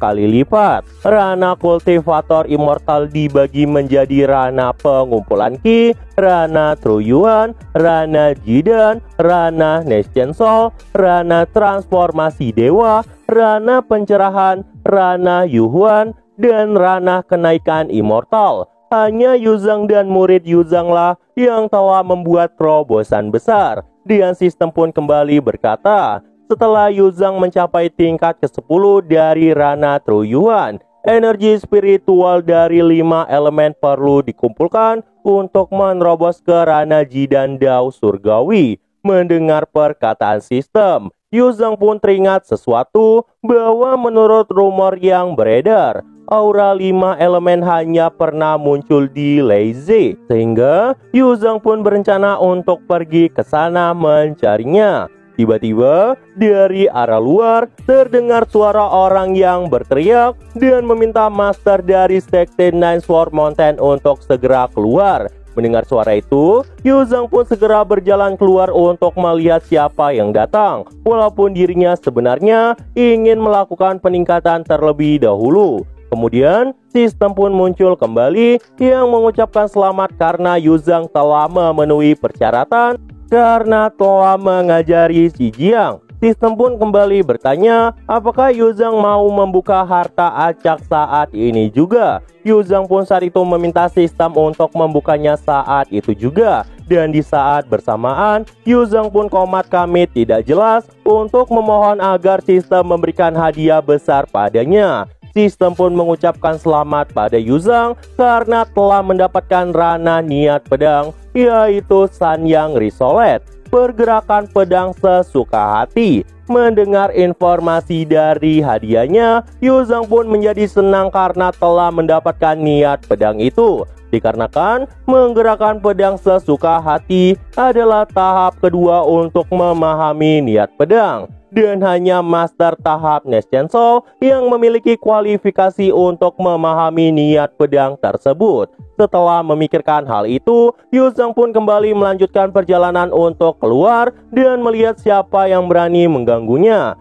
kali lipat. Rana kultivator immortal dibagi menjadi Rana pengumpulan Qi, Rana Truyuan, Rana Jidan, Rana Nation Soul, Rana transformasi dewa, Rana pencerahan, Rana Yuhuan, dan Rana kenaikan immortal. hanya Yuzhang dan murid Yuzhang lah yang telah membuat terobosan besar. Dan sistem pun kembali berkata, setelah Yuzhang mencapai tingkat ke-10 dari Rana Truyuan, energi spiritual dari 5 elemen perlu dikumpulkan untuk menerobos ke Rana Ji dan Dao Surgawi. Mendengar perkataan sistem, Yuzhang pun teringat sesuatu bahwa menurut rumor yang beredar, aura 5 elemen hanya pernah muncul di Leize. Sehingga Yuzhang pun berencana untuk pergi ke sana mencarinya. Tiba-tiba dari arah luar terdengar suara orang yang berteriak dan meminta master dari sekte Nine Sword Mountain untuk segera keluar. Mendengar suara itu, Yuzhang pun segera berjalan keluar untuk melihat siapa yang datang. Walaupun dirinya sebenarnya ingin melakukan peningkatan terlebih dahulu. Kemudian, sistem pun muncul kembali yang mengucapkan selamat karena Yuzhang telah memenuhi persyaratan karena telah mengajari si Jiang. Sistem pun kembali bertanya, apakah Yuzhang mau membuka harta acak saat ini juga? Yuzhang pun saat itu meminta sistem untuk membukanya saat itu juga. Dan di saat bersamaan, Yuzhang pun komat kamit tidak jelas untuk memohon agar sistem memberikan hadiah besar padanya. Sistem pun mengucapkan selamat pada Yuzhang karena telah mendapatkan Rana Niat Pedang, yaitu Sanyang Risolet, pergerakan pedang sesuka hati. Mendengar informasi dari hadiahnya, Yuzhang pun menjadi senang karena telah mendapatkan niat pedang itu. Dikarenakan menggerakkan pedang sesuka hati adalah tahap kedua untuk memahami niat pedang. Dan hanya master tahap Neschensol yang memiliki kualifikasi untuk memahami niat pedang tersebut. Setelah memikirkan hal itu, Yuzhang pun kembali melanjutkan perjalanan untuk keluar dan melihat siapa yang berani mengganggunya.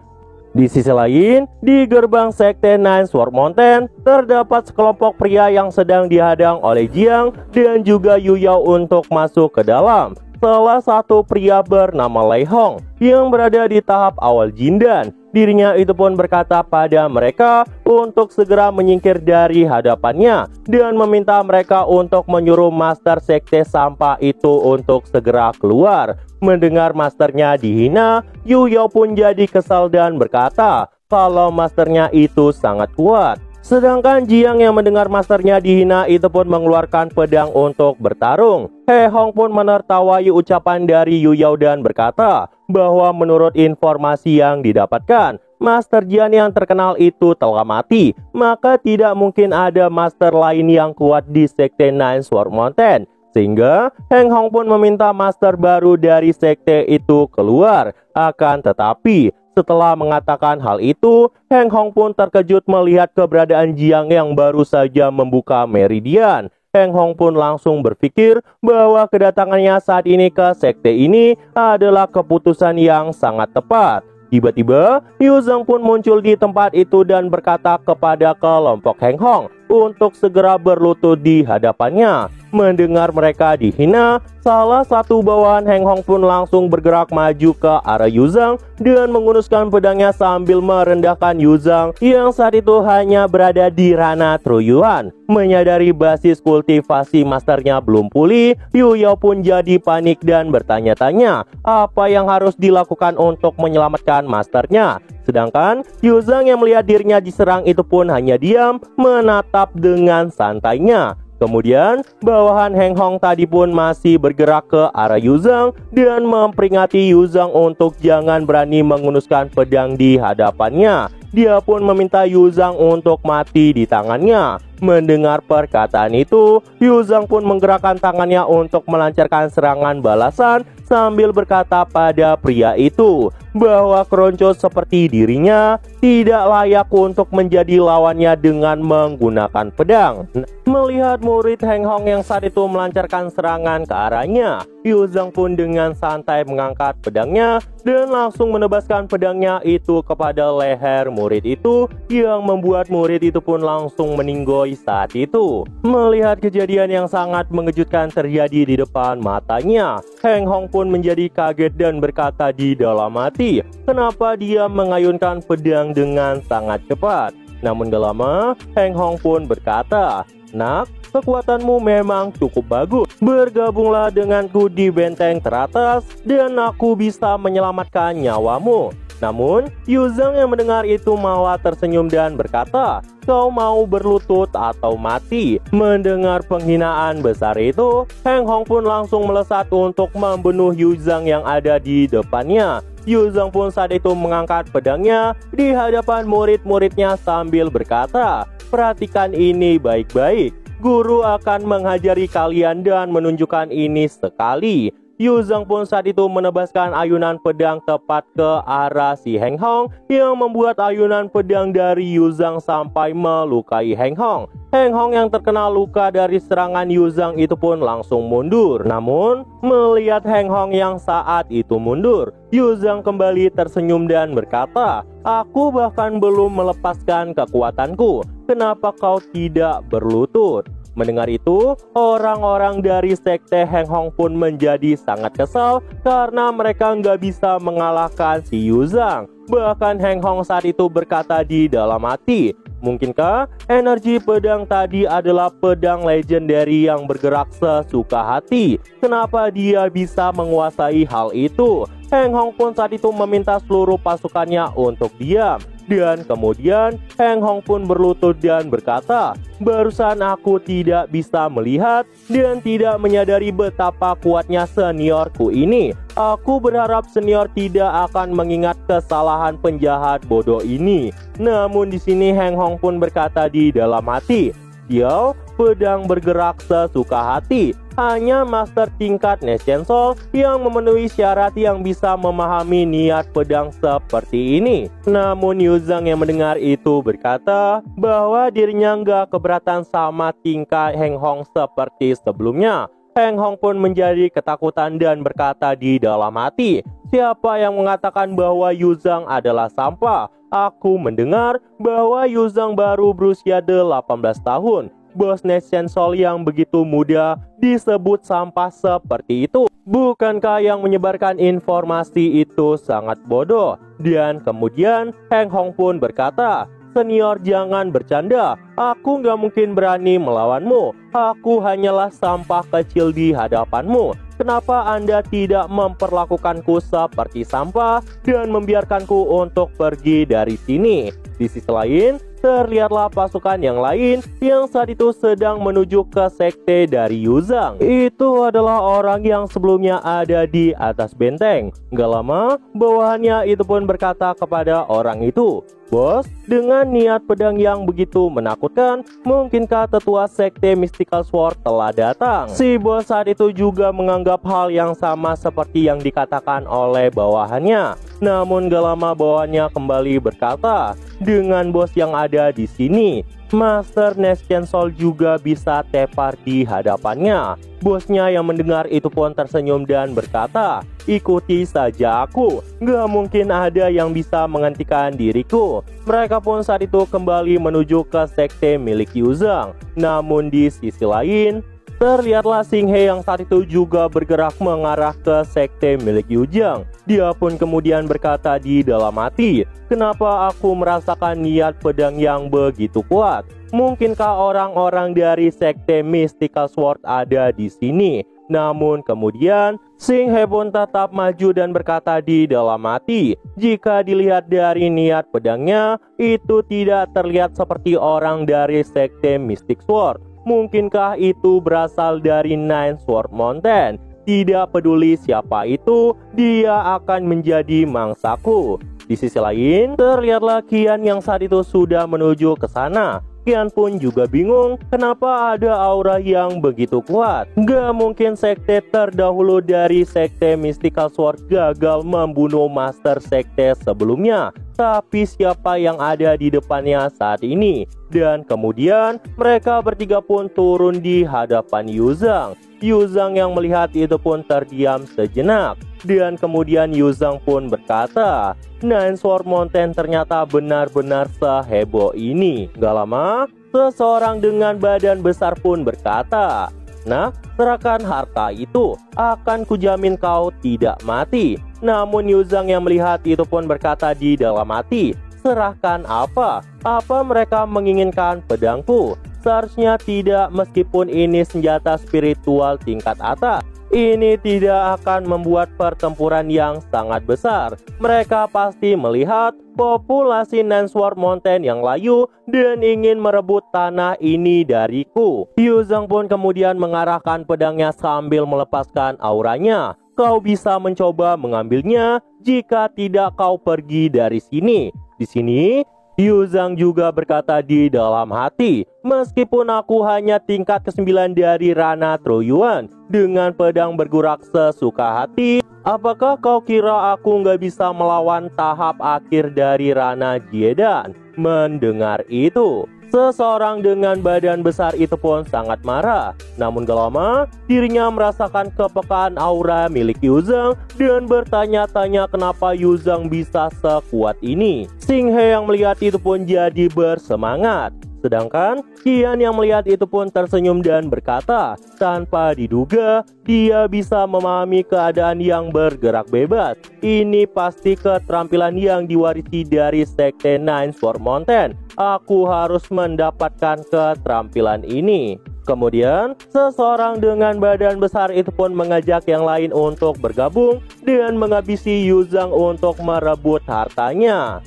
Di sisi lain, di gerbang sekte Nine Sword Mountain, terdapat sekelompok pria yang sedang dihadang oleh Jiang dan juga Yu Yao untuk masuk ke dalam. Salah satu pria bernama Lei Hong yang berada di tahap awal Jindan. Dirinya itu pun berkata pada mereka untuk segera menyingkir dari hadapannya dan meminta mereka untuk menyuruh master sekte sampah itu untuk segera keluar. Mendengar masternya dihina, Yu Yao pun jadi kesal dan berkata kalau masternya itu sangat kuat. Sedangkan Jiang yang mendengar masternya dihina itu pun mengeluarkan pedang untuk bertarung. He Hong pun menertawai ucapan dari Yu Yao dan berkata bahwa menurut informasi yang didapatkan, Master Jian yang terkenal itu telah mati. Maka tidak mungkin ada master lain yang kuat di sekte Nine Sword Mountain. Sehingga Heng Hong pun meminta master baru dari sekte itu keluar. Akan tetapi setelah mengatakan hal itu, Heng Hong pun terkejut melihat keberadaan Jiang yang baru saja membuka meridian. Heng Hong pun langsung berpikir bahwa kedatangannya saat ini ke sekte ini adalah keputusan yang sangat tepat. Tiba-tiba, Yuzhang pun muncul di tempat itu dan berkata kepada kelompok Heng Hong untuk segera berlutut di hadapannya. Mendengar mereka dihina, salah satu bawahan Heng Hong pun langsung bergerak maju ke arah Yuzhang dan mengunuskan pedangnya sambil merendahkan Yuzhang yang saat itu hanya berada di Rana Truyuan. Menyadari basis kultivasi masternya belum pulih, Yu Yao pun jadi panik dan bertanya-tanya apa yang harus dilakukan untuk menyelamatkan masternya. Sedangkan Yuzhang yang melihat dirinya diserang itu pun hanya diam menatap dengan santainya. Kemudian bawahan Heng Hong tadi pun masih bergerak ke arah Yuzhang dan memperingati Yuzhang untuk jangan berani mengunuskan pedang di hadapannya. Dia pun meminta Yuzhang untuk mati di tangannya. Mendengar perkataan itu, Yuzhang pun menggerakkan tangannya untuk melancarkan serangan balasan sambil berkata pada pria itu bahwa keroncong seperti dirinya tidak layak untuk menjadi lawannya dengan menggunakan pedang. Melihat murid Heng Hong yang saat itu melancarkan serangan ke arahnya, Yuzhang pun dengan santai mengangkat pedangnya dan langsung menebaskan pedangnya itu kepada leher murid itu yang membuat murid itu pun langsung meninggoy saat itu. Melihat kejadian yang sangat mengejutkan terjadi di depan matanya, Heng Hong pun menjadi kaget dan berkata di dalam hati, kenapa dia mengayunkan pedang dengan sangat cepat. Namun gak lama, Heng Hong pun berkata, "Nak, kekuatanmu memang cukup bagus. Bergabunglah denganku di benteng teratas dan aku bisa menyelamatkan nyawamu." Namun, Yuzhang yang mendengar itu malah tersenyum dan berkata, "Kau mau berlutut atau mati?" Mendengar penghinaan besar itu, Heng Hong pun langsung melesat untuk membunuh Yuzhang yang ada di depannya. Yuzhang pun saat itu mengangkat pedangnya di hadapan murid-muridnya sambil berkata, "Perhatikan ini baik-baik. Guru akan mengajari kalian dan menunjukkan ini sekali." Yuzhang pun saat itu menebaskan ayunan pedang tepat ke arah si Heng Hong yang membuat ayunan pedang dari Yuzhang sampai melukai Heng Hong. Heng Hong yang terkena luka dari serangan Yuzhang itu pun langsung mundur. Namun, melihat Heng Hong yang saat itu mundur, Yuzhang kembali tersenyum dan berkata, "Aku bahkan belum melepaskan kekuatanku. Kenapa kau tidak berlutut?" Mendengar itu, orang-orang dari sekte Heng Hong pun menjadi sangat kesal karena mereka nggak bisa mengalahkan si Yuzhang. Bahkan Heng Hong saat itu berkata di dalam hati, "Mungkinkah energi pedang tadi adalah pedang legendary yang bergerak sesuka hati? Kenapa dia bisa menguasai hal itu?" Heng Hong pun saat itu meminta seluruh pasukannya untuk diam. Dan kemudian Heng Hong pun berlutut dan berkata, "Barusan aku tidak bisa melihat dan tidak menyadari betapa kuatnya seniorku ini. Aku berharap senior tidak akan mengingat kesalahan penjahat bodoh ini." Namun di sini Heng Hong pun berkata di dalam hati, "Dia pedang bergerak sesuka hati. Hanya master tingkat Nation Soul yang memenuhi syarat yang bisa memahami niat pedang seperti ini." Namun Yuzhang yang mendengar itu berkata bahwa dirinya nggak keberatan sama tingkah Heng Hong seperti sebelumnya. Heng Hong pun menjadi ketakutan dan berkata di dalam hati, "Siapa yang mengatakan bahwa Yuzhang adalah sampah? Aku mendengar bahwa Yuzhang baru berusia 18 tahun. Bos Nation Soul yang begitu muda disebut sampah seperti itu. Bukankah yang menyebarkan informasi itu sangat bodoh?" Dan kemudian Heng Hong pun berkata, "Senior, jangan bercanda. Aku nggak mungkin berani melawanmu. Aku hanyalah sampah kecil di hadapanmu. Kenapa Anda tidak memperlakukanku seperti sampah dan membiarkanku untuk pergi dari sini?" Di sisi lain, terlihatlah pasukan yang lain yang saat itu sedang menuju ke sekte dari Yuzhang. Itu adalah orang yang sebelumnya ada di atas benteng. Gak lama, bawahannya itu pun berkata kepada orang itu, "Bos, dengan niat pedang yang begitu menakutkan, mungkinkah tetua sekte Mystical Sword telah datang?" Si bos saat itu juga menganggap hal yang sama seperti yang dikatakan oleh bawahannya. Namun gak lama bawahannya kembali berkata, "Dengan bos yang ada di sini, Master Nation Soul juga bisa tepar di hadapannya." Bosnya yang mendengar itu pun tersenyum dan berkata, "Ikuti saja aku. Gak mungkin ada yang bisa menghentikan diriku." Mereka pun saat itu kembali menuju ke sekte milik Yuzhang. Namun di sisi lain, terlihatlah Xing He yang saat itu juga bergerak mengarah ke sekte milik Yuzhang. Dia pun kemudian berkata di dalam hati, "Kenapa aku merasakan niat pedang yang begitu kuat? Mungkinkah orang-orang dari sekte Mystical Sword ada di sini?" Namun kemudian Xing He pun tetap maju dan berkata di dalam hati, "Jika dilihat dari niat pedangnya, itu tidak terlihat seperti orang dari sekte Mystic Sword. Mungkinkah itu berasal dari Nine Sword Mountain? Tidak peduli siapa itu, dia akan menjadi mangsaku." Di sisi lain, terlihatlah Qian yang saat itu sudah menuju ke sana. Qian pun juga bingung kenapa ada aura yang begitu kuat. Gak mungkin sekte terdahulu dari sekte Mystical Sword gagal membunuh master sekte sebelumnya. Tapi siapa yang ada di depannya saat ini? Dan kemudian mereka bertiga pun turun di hadapan Yuzhang. Yuzhang yang melihat itu pun terdiam sejenak. Dan kemudian Yuzhang pun berkata, "Nine Sword Mountain ternyata benar-benar seheboh ini." Gak lama, seseorang dengan badan besar pun berkata, "Nah, serahkan harta itu, akan kujamin kau tidak mati." Namun Yuzhang yang melihat itu pun berkata di dalam hati, "Serahkan apa? Apa mereka menginginkan pedangku?" Seharusnya tidak, meskipun ini senjata spiritual tingkat atas. Ini tidak akan membuat pertempuran yang sangat besar. Mereka pasti melihat populasi Nine Sword Mountain yang layu dan ingin merebut tanah ini dariku. Yu Zhang pun kemudian mengarahkan pedangnya sambil melepaskan auranya. Kau bisa mencoba mengambilnya jika tidak kau pergi dari sini. Di sini Yu Zhang juga berkata di dalam hati, meskipun aku hanya tingkat ke-9 dari Rana Troyuan dengan pedang bergerak sesuka hati, apakah kau kira aku nggak bisa melawan tahap akhir dari Rana Jiedan? Mendengar itu, seseorang dengan badan besar itu pun sangat marah. Namun gak lama, dirinya merasakan kepekaan aura milik Yu Zhang dan bertanya-tanya kenapa Yu Zhang bisa sekuat ini. Xing He yang melihat itu pun jadi bersemangat. Sedangkan Qian yang melihat itu pun tersenyum dan berkata, tanpa diduga, dia bisa memahami keadaan yang bergerak bebas. Ini pasti keterampilan yang diwarisi dari Sekte Nine Sword Mountain. Aku harus mendapatkan keterampilan ini. Kemudian, seseorang dengan badan besar itu pun mengajak yang lain untuk bergabung dan menghabisi Yu Zhang untuk merebut hartanya.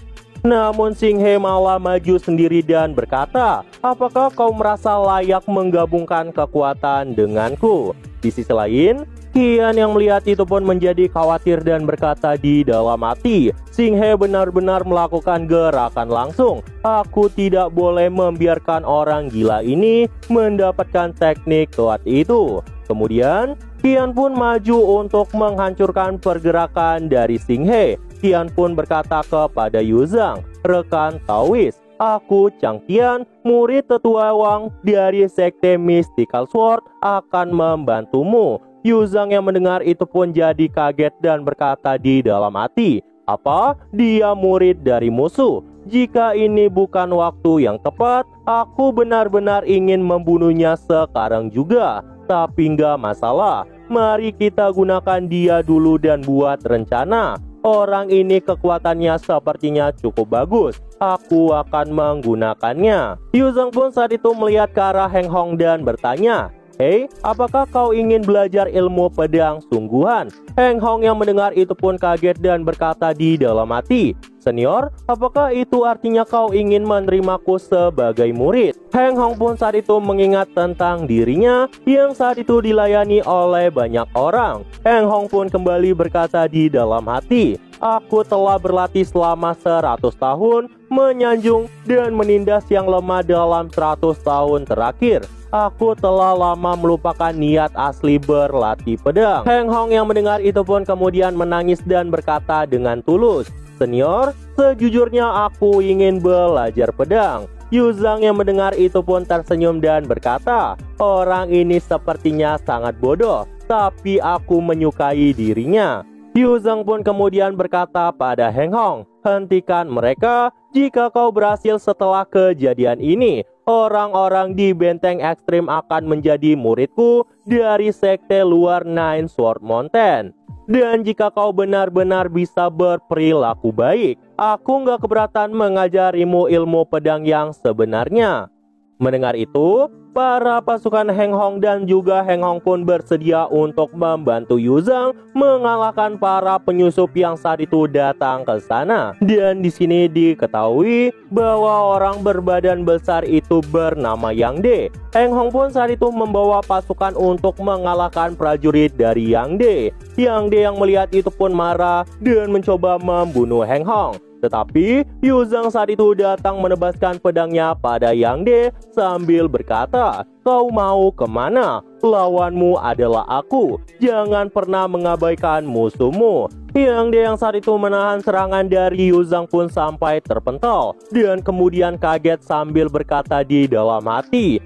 Namun Xing He malah maju sendiri dan berkata, apakah kau merasa layak menggabungkan kekuatan denganku? Di sisi lain, Qian yang melihat itu pun menjadi khawatir dan berkata di dalam hati, Xing He benar-benar melakukan gerakan langsung. Aku tidak boleh membiarkan orang gila ini mendapatkan teknik kuat itu. Kemudian, Qian pun maju untuk menghancurkan pergerakan dari Xing He. Qian pun berkata kepada Yu Zhang, rekan Taois, aku Chang Qian, murid tetua Wang dari Sekte Mystical Sword, akan membantumu. Yu Zhang yang mendengar itu pun jadi kaget dan berkata di dalam hati, apa? Dia murid dari musuh? Jika ini bukan waktu yang tepat, aku benar-benar ingin membunuhnya sekarang juga. Tapi nggak masalah, mari kita gunakan dia dulu dan buat rencana. Orang ini kekuatannya sepertinya cukup bagus. Aku akan menggunakannya. Yu Zhang pun saat itu melihat ke arah Heng Hong dan bertanya, hei, apakah kau ingin belajar ilmu pedang sungguhan? Heng Hong yang mendengar itu pun kaget dan berkata di dalam hati, senior, apakah itu artinya kau ingin menerimaku sebagai murid? Heng Hong pun saat itu mengingat tentang dirinya yang saat itu dilayani oleh banyak orang. Heng Hong pun kembali berkata di dalam hati, aku telah berlatih selama 100 tahun, menyanjung dan menindas yang lemah dalam 100 tahun terakhir. Aku telah lama melupakan niat asli berlatih pedang. Heng Hong yang mendengar itu pun kemudian menangis dan berkata dengan tulus, senior, sejujurnya aku ingin belajar pedang. Yu Zhang yang mendengar itu pun tersenyum dan berkata, orang ini sepertinya sangat bodoh, tapi aku menyukai dirinya. Yu Zhang pun kemudian berkata pada Heng Hong, hentikan mereka. Jika kau berhasil setelah kejadian ini, orang-orang di benteng ekstrim akan menjadi muridku dari sekte luar Nine Sword Mountain. Dan jika kau benar-benar bisa berperilaku baik, aku nggak keberatan mengajarimu ilmu pedang yang sebenarnya. Mendengar itu, para pasukan Heng Hong dan juga Heng Hong pun bersedia untuk membantu Yu Zhang mengalahkan para penyusup yang saat itu datang ke sana. Dan di sini diketahui bahwa orang berbadan besar itu bernama Yang De. Heng Hong pun saat itu membawa pasukan untuk mengalahkan prajurit dari Yang De. Yang De yang melihat itu pun marah dan mencoba membunuh Heng Hong. Tetapi Yu Zhang saat itu datang menebaskan pedangnya pada Yang De sambil berkata, kau mau kemana? Lawanmu adalah aku. Jangan pernah mengabaikan musuhmu. Yang De yang saat itu menahan serangan dari Yu Zhang pun sampai terpental dan kemudian kaget sambil berkata di dalam hati,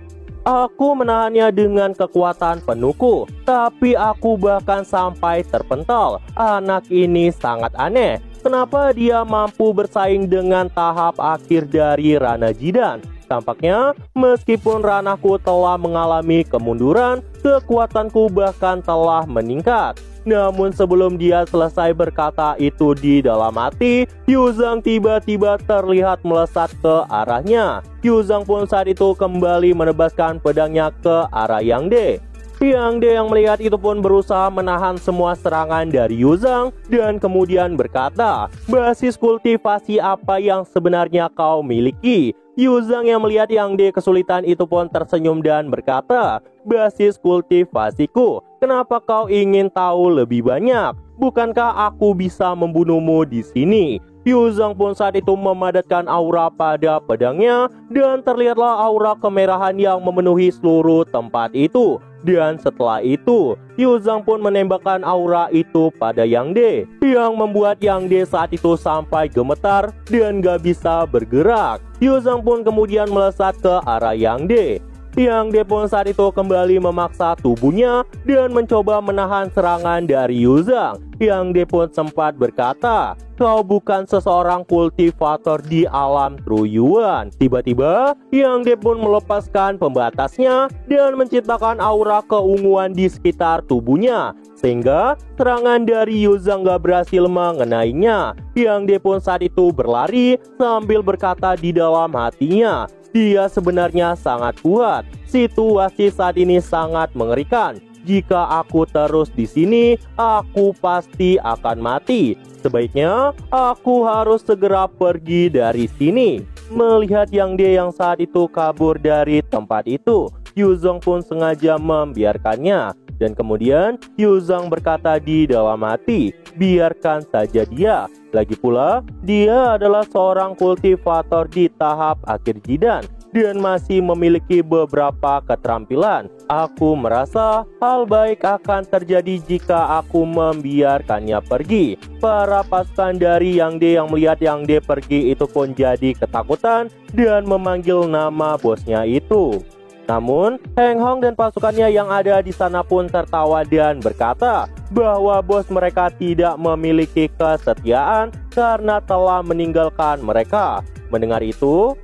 aku menahannya dengan kekuatan penuhku, tapi aku bahkan sampai terpental. Anak ini sangat aneh. Kenapa dia mampu bersaing dengan tahap akhir dari Rana Jidan? Tampaknya meskipun ranaku telah mengalami kemunduran, kekuatanku bahkan telah meningkat. Namun sebelum dia selesai berkata itu di dalam hati, Yu Zhang tiba-tiba terlihat melesat ke arahnya. Yu Zhang pun saat itu kembali menebaskan pedangnya ke arah Yang De. Yang De yang melihat itu pun berusaha menahan semua serangan dari Yu Zhang dan kemudian berkata, "Basis kultivasi apa yang sebenarnya kau miliki?" Yu Zhang yang melihat Yang De kesulitan itu pun tersenyum dan berkata, "Basis kultivasiku. Kenapa kau ingin tahu lebih banyak? Bukankah aku bisa membunuhmu di sini?" Yu Zhang pun saat itu memadatkan aura pada pedangnya dan terlihatlah aura kemerahan yang memenuhi seluruh tempat itu. Dan setelah itu, Yu Zhang pun menembakkan aura itu pada Yang De, yang membuat Yang De saat itu sampai gemetar dan gak bisa bergerak. Yu Zhang pun kemudian melesat ke arah Yang De. Yang De pun saat itu kembali memaksa tubuhnya dan mencoba menahan serangan dari Yu Zhang. Yang De pun sempat berkata, "Kau bukan seseorang kultivator di alam True Yuan." Tiba-tiba, Yang De pun melepaskan pembatasnya dan menciptakan aura keunguan di sekitar tubuhnya, sehingga serangan dari Yu Zhang gak berhasil mengenainya. Yang De pun saat itu berlari sambil berkata di dalam hatinya, "Dia sebenarnya sangat kuat. Situasi saat ini sangat mengerikan. Jika aku terus di sini, aku pasti akan mati. Sebaiknya aku harus segera pergi dari sini." Melihat Yang De yang saat itu kabur dari tempat itu, Yu Zhang pun sengaja membiarkannya. Dan kemudian Yu Zhang berkata di dalam hati, "Biarkan saja dia. Lagi pula, dia adalah seorang kultivator di tahap akhir jidan dan masih memiliki beberapa keterampilan. Aku merasa hal baik akan terjadi jika aku membiarkannya pergi." Para pasukan dari Yang De yang melihat Yang De pergi itu pun jadi ketakutan dan memanggil nama bosnya itu. Namun, Heng Hong dan pasukannya yang ada di sana pun tertawa dan berkata bahwa bos mereka tidak memiliki kesetiaan karena telah meninggalkan mereka. Mendengar itu,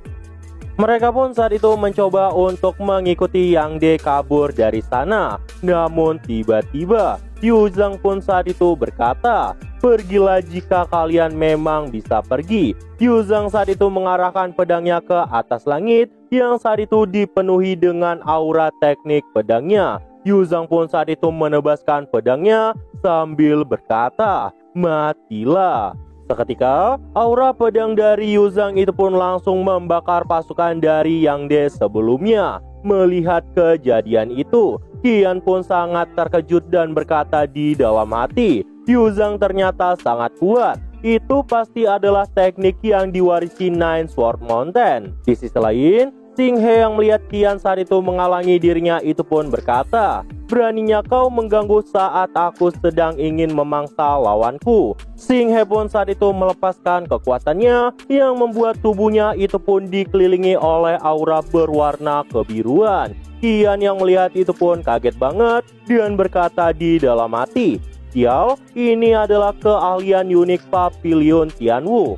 mereka pun saat itu mencoba untuk mengikuti Yang De kabur dari sana. Namun tiba-tiba Yu Zhang pun saat itu berkata, "Pergilah jika kalian memang bisa pergi." Yu Zhang saat itu mengarahkan pedangnya ke atas langit yang saat itu dipenuhi dengan aura teknik pedangnya. Yu Zhang pun saat itu menebaskan pedangnya sambil berkata, "Matilah." Seketika, aura pedang dari Yu Zhang itu pun langsung membakar pasukan dari Yang De sebelumnya. Melihat kejadian itu, Qian pun sangat terkejut dan berkata di dalam hati, "Yu Zhang ternyata sangat kuat. Itu pasti adalah teknik yang diwarisi Nine Sword Mountain." Di sisi lain, Xing He yang melihat Qian saat itu menghalangi dirinya itu pun berkata, "Beraninya kau mengganggu saat aku sedang ingin memangsa lawanku." Xing He pun saat itu melepaskan kekuatannya yang membuat tubuhnya itu pun dikelilingi oleh aura berwarna kebiruan. Qian yang melihat itu pun kaget banget dan berkata di dalam hati, "Sial, ini adalah keahlian unik Papilion Tianwu."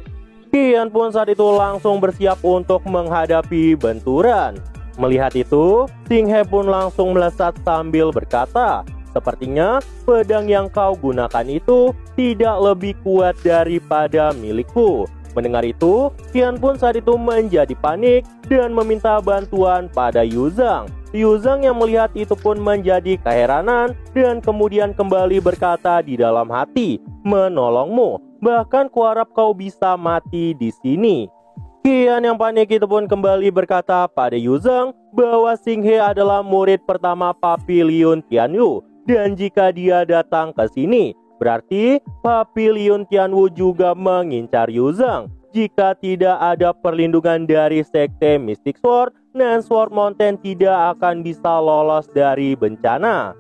Qian pun saat itu langsung bersiap untuk menghadapi benturan. Melihat itu, Xing He pun langsung melesat sambil berkata, "Sepertinya pedang yang kau gunakan itu tidak lebih kuat daripada milikku." Mendengar itu, Qian pun saat itu menjadi panik dan meminta bantuan pada Yu Zhang. Yu Zhang yang melihat itu pun menjadi keheranan dan kemudian kembali berkata di dalam hati, "Menolongmu, bahkan kuharap kau bisa mati di sini." Qian yang panik itu pun kembali berkata pada Yu Zhang bahwa Xing He adalah murid pertama Papilion Tianwu, dan jika dia datang ke sini, berarti Papilion Tianwu juga mengincar Yu Zhang. Jika tidak ada perlindungan dari Sekte Mystic Sword, Nine Sword Mountain tidak akan bisa lolos dari bencana.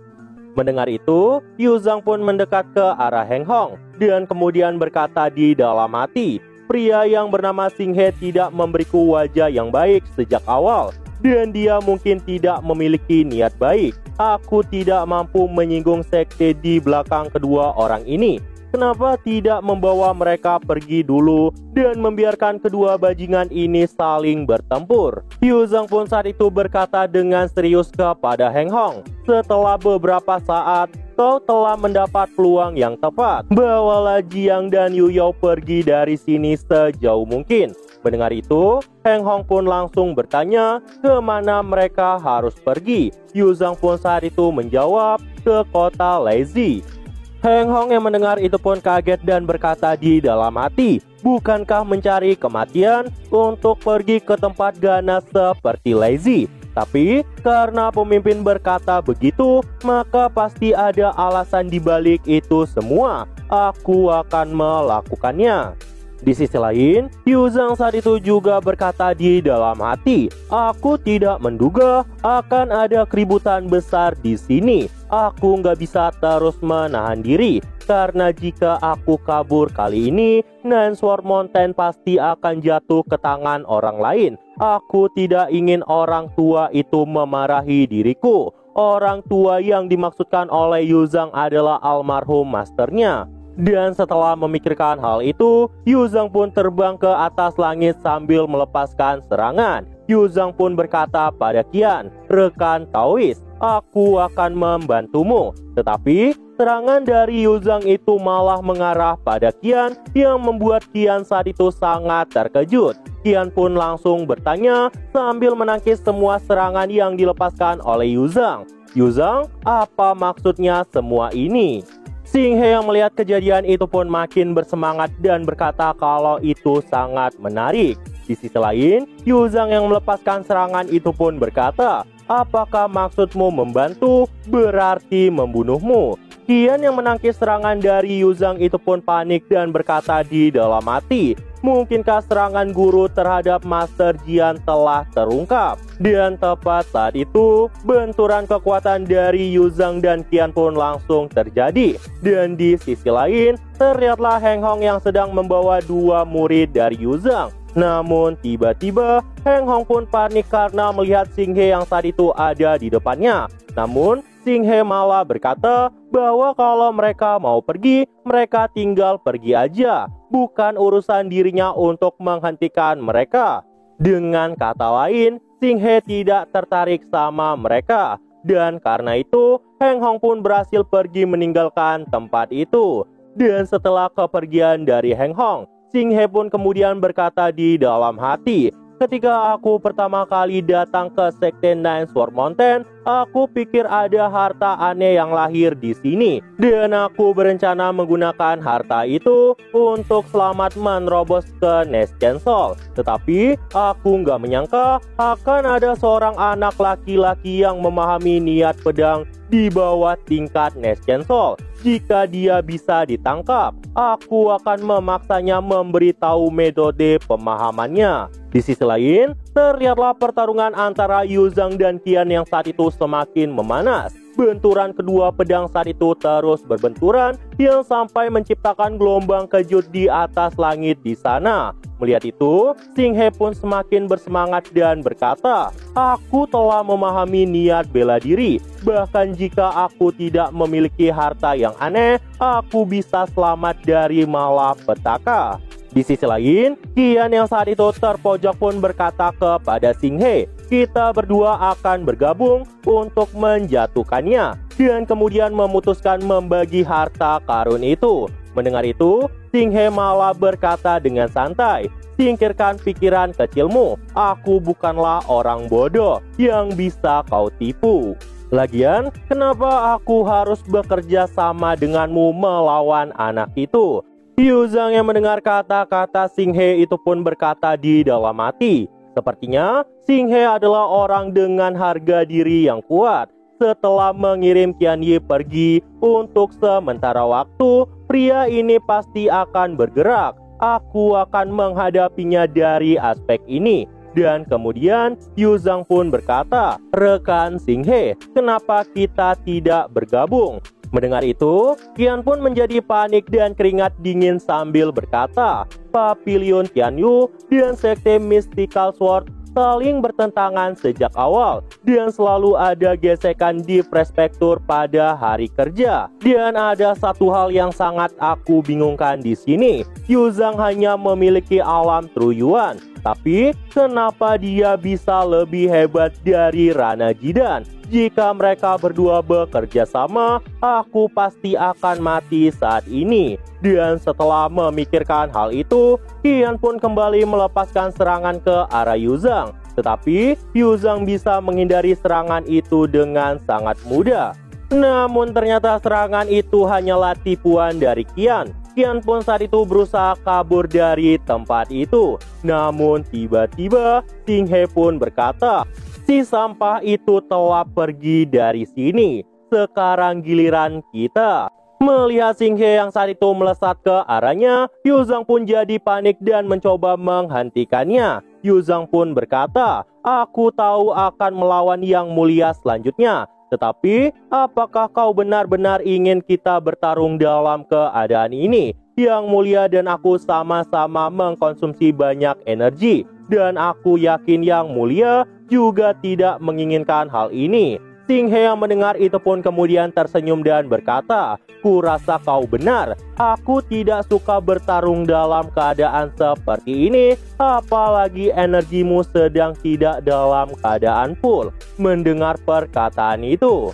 Mendengar itu, Yu Zhang pun mendekat ke arah Heng Hong dan kemudian berkata di dalam hati, "Pria yang bernama Xing He tidak memberiku wajah yang baik sejak awal, dan dia mungkin tidak memiliki niat baik. Aku tidak mampu menyinggung sekte di belakang kedua orang ini. Kenapa tidak membawa mereka pergi dulu dan membiarkan kedua bajingan ini saling bertempur?" Yu Zhang pun saat itu berkata dengan serius kepada Heng Hong. Setelah beberapa saat, kau telah mendapat peluang yang tepat. Bawalah Jiang dan Yu Yao pergi dari sini sejauh mungkin. Mendengar itu, Heng Hong pun langsung bertanya kemana mereka harus pergi. Yu Zhang pun saat itu menjawab, ke kota Lazy. Heng Hong yang mendengar itu pun kaget dan berkata di dalam hati, bukankah mencari kematian untuk pergi ke tempat ganas seperti Lazy? Tapi karena pemimpin berkata begitu, maka pasti ada alasan dibalik itu semua. Aku akan melakukannya. Di sisi lain, Yu Zhang saat itu juga berkata di dalam hati, aku tidak menduga akan ada keributan besar di sini. Aku nggak bisa terus menahan diri, karena jika aku kabur kali ini, Nine Sword Mountain pasti akan jatuh ke tangan orang lain. Aku tidak ingin orang tua itu memarahi diriku. Orang tua yang dimaksudkan oleh Yu Zhang adalah almarhum masternya. Dan setelah memikirkan hal itu, Yu Zhang pun terbang ke atas langit sambil melepaskan serangan. Yu Zhang pun berkata pada Qian, rekan Taois, aku akan membantumu. Tetapi serangan dari Yu Zhang itu malah mengarah pada Qian yang membuat Qian saat itu sangat terkejut. Qian pun langsung bertanya sambil menangkis semua serangan yang dilepaskan oleh Yu Zhang. Yu Zhang, apa maksudnya semua ini? Xing He yang melihat kejadian itu pun makin bersemangat dan berkata kalau itu sangat menarik. Di sisi lain, Yu Zhang yang melepaskan serangan itu pun berkata, apakah maksudmu membantu berarti membunuhmu? Qian yang menangkis serangan dari Yu Zhang itu pun panik dan berkata di dalam hati, mungkinkah serangan guru terhadap Master Jian telah terungkap? Dan tepat saat itu, benturan kekuatan dari Yu Zhang dan Qian pun langsung terjadi. Dan di sisi lain, terlihatlah Heng Hong yang sedang membawa dua murid dari Yu Zhang. Namun tiba-tiba Heng Hong pun panik karena melihat Xing He yang saat itu ada di depannya. Namun Xing He malah berkata bahwa kalau mereka mau pergi, mereka tinggal pergi aja. Bukan urusan dirinya untuk menghentikan mereka. Dengan kata lain, Xing He tidak tertarik sama mereka. Dan karena itu, Heng Hong pun berhasil pergi meninggalkan tempat itu. Dan setelah kepergian dari Heng Hong, Xing He pun kemudian berkata di dalam hati, ketika aku pertama kali datang ke Sekte Nine Sword Mountain, aku pikir ada harta aneh yang lahir di sini. Dan aku berencana menggunakan harta itu untuk selamat menerobos ke Nest Cancel. Tetapi aku nggak menyangka akan ada seorang anak laki-laki yang memahami niat pedang di bawah tingkat Nest Cancel. Jika dia bisa ditangkap, aku akan memaksanya memberitahu metode pemahamannya. Di sisi lain, terlihatlah pertarungan antara Yu Zhang dan Qian yang saat itu semakin memanas. Benturan kedua pedang saat itu terus berbenturan yang sampai menciptakan gelombang kejut di atas langit di sana. Melihat itu, Xing He pun semakin bersemangat dan berkata, aku telah memahami niat bela diri. Bahkan jika aku tidak memiliki harta yang aneh, aku bisa selamat dari malapetaka. Di sisi lain, Qian yang saat itu terpojok pun berkata kepada Xing He, kita berdua akan bergabung untuk menjatuhkannya. Dan kemudian memutuskan membagi harta karun itu. Mendengar itu, Xing He malah berkata dengan santai, singkirkan pikiran kecilmu, aku bukanlah orang bodoh yang bisa kau tipu. Lagian, kenapa aku harus bekerja sama denganmu melawan anak itu? Yu Zhang yang mendengar kata-kata Xing He itu pun berkata di dalam hati, sepertinya Xing He adalah orang dengan harga diri yang kuat. Setelah mengirim Qian Yi pergi untuk sementara waktu, pria ini pasti akan bergerak. Aku akan menghadapinya dari aspek ini. Dan kemudian Yu Zhang pun berkata, rekan Xing He, kenapa kita tidak bergabung? Mendengar itu, Qian pun menjadi panik dan keringat dingin sambil berkata, Papilion Qianyu dan Sekte Mystical Sword saling bertentangan sejak awal dan selalu ada gesekan di prefektur pada hari kerja. Dan ada satu hal yang sangat aku bingungkan di sini. Yu Zhang hanya memiliki alam Truyuan, tapi kenapa dia bisa lebih hebat dari Rana Jidan? Jika mereka berdua bekerja sama, aku pasti akan mati saat ini. Dan setelah memikirkan hal itu, Qian pun kembali melepaskan serangan ke arah Yuzhang. Tetapi Yuzhang bisa menghindari serangan itu dengan sangat mudah. Namun ternyata serangan itu hanyalah tipuan dari Qian. Qian pun saat itu berusaha kabur dari tempat itu. Namun tiba-tiba Xing He pun berkata, "Si sampah itu telah pergi dari sini. Sekarang giliran kita." Melihat Xing He yang saat itu melesat ke arahnya, Yuzhang pun jadi panik dan mencoba menghentikannya. Yuzhang pun berkata, "Aku tahu akan melawan Yang Mulia selanjutnya. Tetapi, apakah kau benar-benar ingin kita bertarung dalam keadaan ini? Yang Mulia dan aku sama-sama mengkonsumsi banyak energi. Dan aku yakin Yang Mulia juga tidak menginginkan hal ini." Xing He yang mendengar itu pun kemudian tersenyum dan berkata, "Kurasa kau benar. Aku tidak suka bertarung dalam keadaan seperti ini, apalagi energimu sedang tidak dalam keadaan full." Mendengar perkataan itu,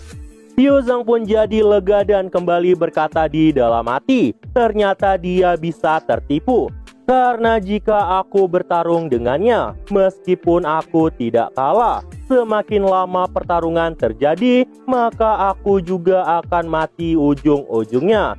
Yuzhang pun jadi lega dan kembali berkata di dalam hati, ternyata dia bisa tertipu. Karena jika aku bertarung dengannya, meskipun aku tidak kalah, semakin lama pertarungan terjadi, maka aku juga akan mati ujung-ujungnya.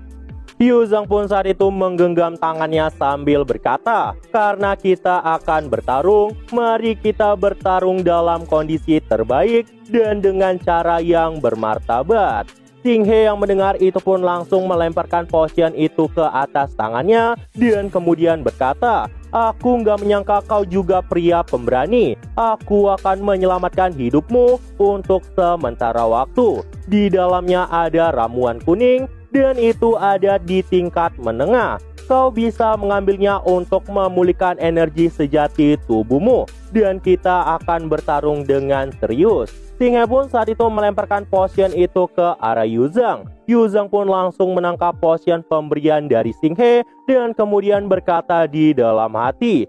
Yuzhang pun saat itu menggenggam tangannya sambil berkata, "Karena kita akan bertarung, mari kita bertarung dalam kondisi terbaik dan dengan cara yang bermartabat." Xing He yang mendengar itu pun langsung melemparkan potion itu ke atas tangannya dan kemudian berkata, "Aku nggak menyangka kau juga pria pemberani. Aku akan menyelamatkan hidupmu untuk sementara waktu. Di dalamnya ada ramuan kuning dan itu ada di tingkat menengah. Kau bisa mengambilnya untuk memulihkan energi sejati tubuhmu dan kita akan bertarung dengan serius." Xing He pun saat itu melemparkan potion itu ke arah Yuzhang. Yuzhang pun langsung menangkap potion pemberian dari Xing He dan kemudian berkata di dalam hati,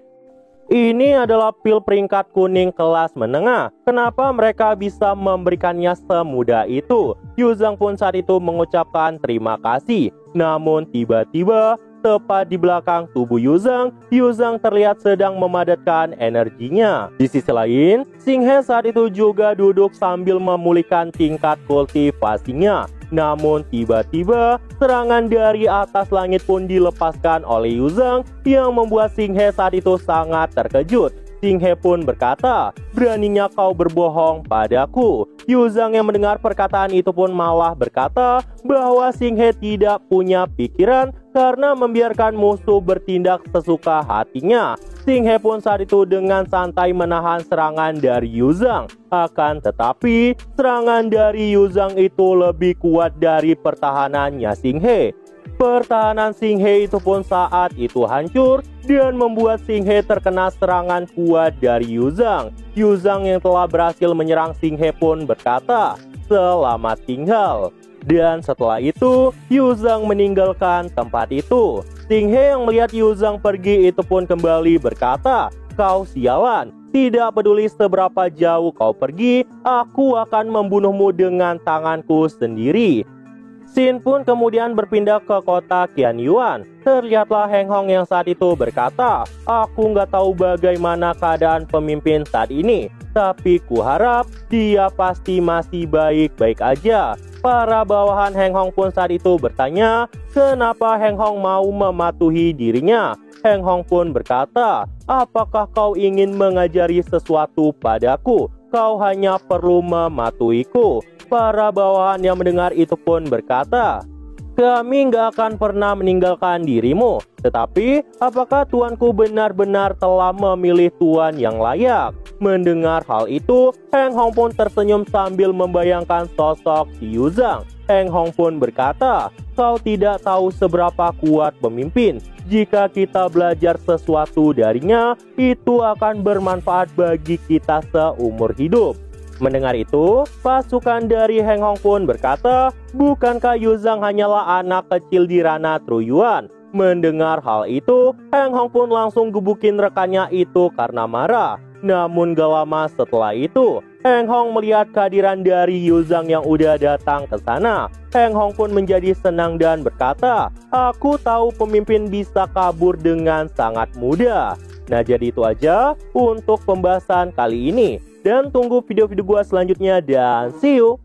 "Ini adalah pil peringkat kuning kelas menengah. Kenapa mereka bisa memberikannya semudah itu?" Yuzhang pun saat itu mengucapkan terima kasih. Namun tiba-tiba tepat di belakang tubuh Yuzhang, Yuzhang terlihat sedang memadatkan energinya. Di sisi lain, Xing He saat itu juga duduk sambil memulihkan tingkat kultivasinya. Namun tiba-tiba serangan dari atas langit pun dilepaskan oleh Yuzhang yang membuat Xing He saat itu sangat terkejut. Xing He pun berkata, "Beraninya kau berbohong padaku." Yuzhang yang mendengar perkataan itu pun malah berkata bahwa Xing He tidak punya pikiran karena membiarkan musuh bertindak sesuka hatinya. Xing He pun saat itu dengan santai menahan serangan dari Yuzhang. Akan tetapi, serangan dari Yuzhang itu lebih kuat dari pertahanannya Xing He. Pertahanan Xing He itu pun saat itu hancur dan membuat Xing He terkena serangan kuat dari Yuzhang. Yuzhang yang telah berhasil menyerang Xing He pun berkata, "Selamat tinggal." Dan setelah itu, Yuzhang meninggalkan tempat itu. Xing He yang melihat Yuzhang pergi itu pun kembali berkata, "Kau sialan. Tidak peduli seberapa jauh kau pergi, aku akan membunuhmu dengan tanganku sendiri." Xin pun kemudian berpindah ke kota Qianyuan. Terlihatlah Heng Hong yang saat itu berkata, "Aku nggak tahu bagaimana keadaan pemimpin saat ini, tapi kuharap dia pasti masih baik-baik aja." Para bawahan Heng Hong pun saat itu bertanya, kenapa Heng Hong mau mematuhi dirinya. Heng Hong pun berkata, "Apakah kau ingin mengajari sesuatu padaku? Kau hanya perlu mematuhiku." Para bawahan yang mendengar itu pun berkata, "Kami nggak akan pernah meninggalkan dirimu. Tetapi, apakah tuanku benar-benar telah memilih tuan yang layak?" Mendengar hal itu, Heng Hong pun tersenyum sambil membayangkan sosok si Yuzhang. Heng Hong pun berkata, "Kau tidak tahu seberapa kuat pemimpin. Jika kita belajar sesuatu darinya, itu akan bermanfaat bagi kita seumur hidup." Mendengar itu, pasukan dari Heng Hong pun berkata, "Bukankah Yuzhang hanyalah anak kecil di ranah Truyuan?" Mendengar hal itu, Heng Hong pun langsung gebukin rekannya itu karena marah. Namun gak lama setelah itu, Heng Hong melihat kehadiran dari Yu Zhang yang udah datang ke sana. Heng Hong pun menjadi senang dan berkata, "Aku tahu pemimpin bisa kabur dengan sangat mudah." Nah, jadi itu aja untuk pembahasan kali ini. Dan tunggu video-video gua selanjutnya dan see you!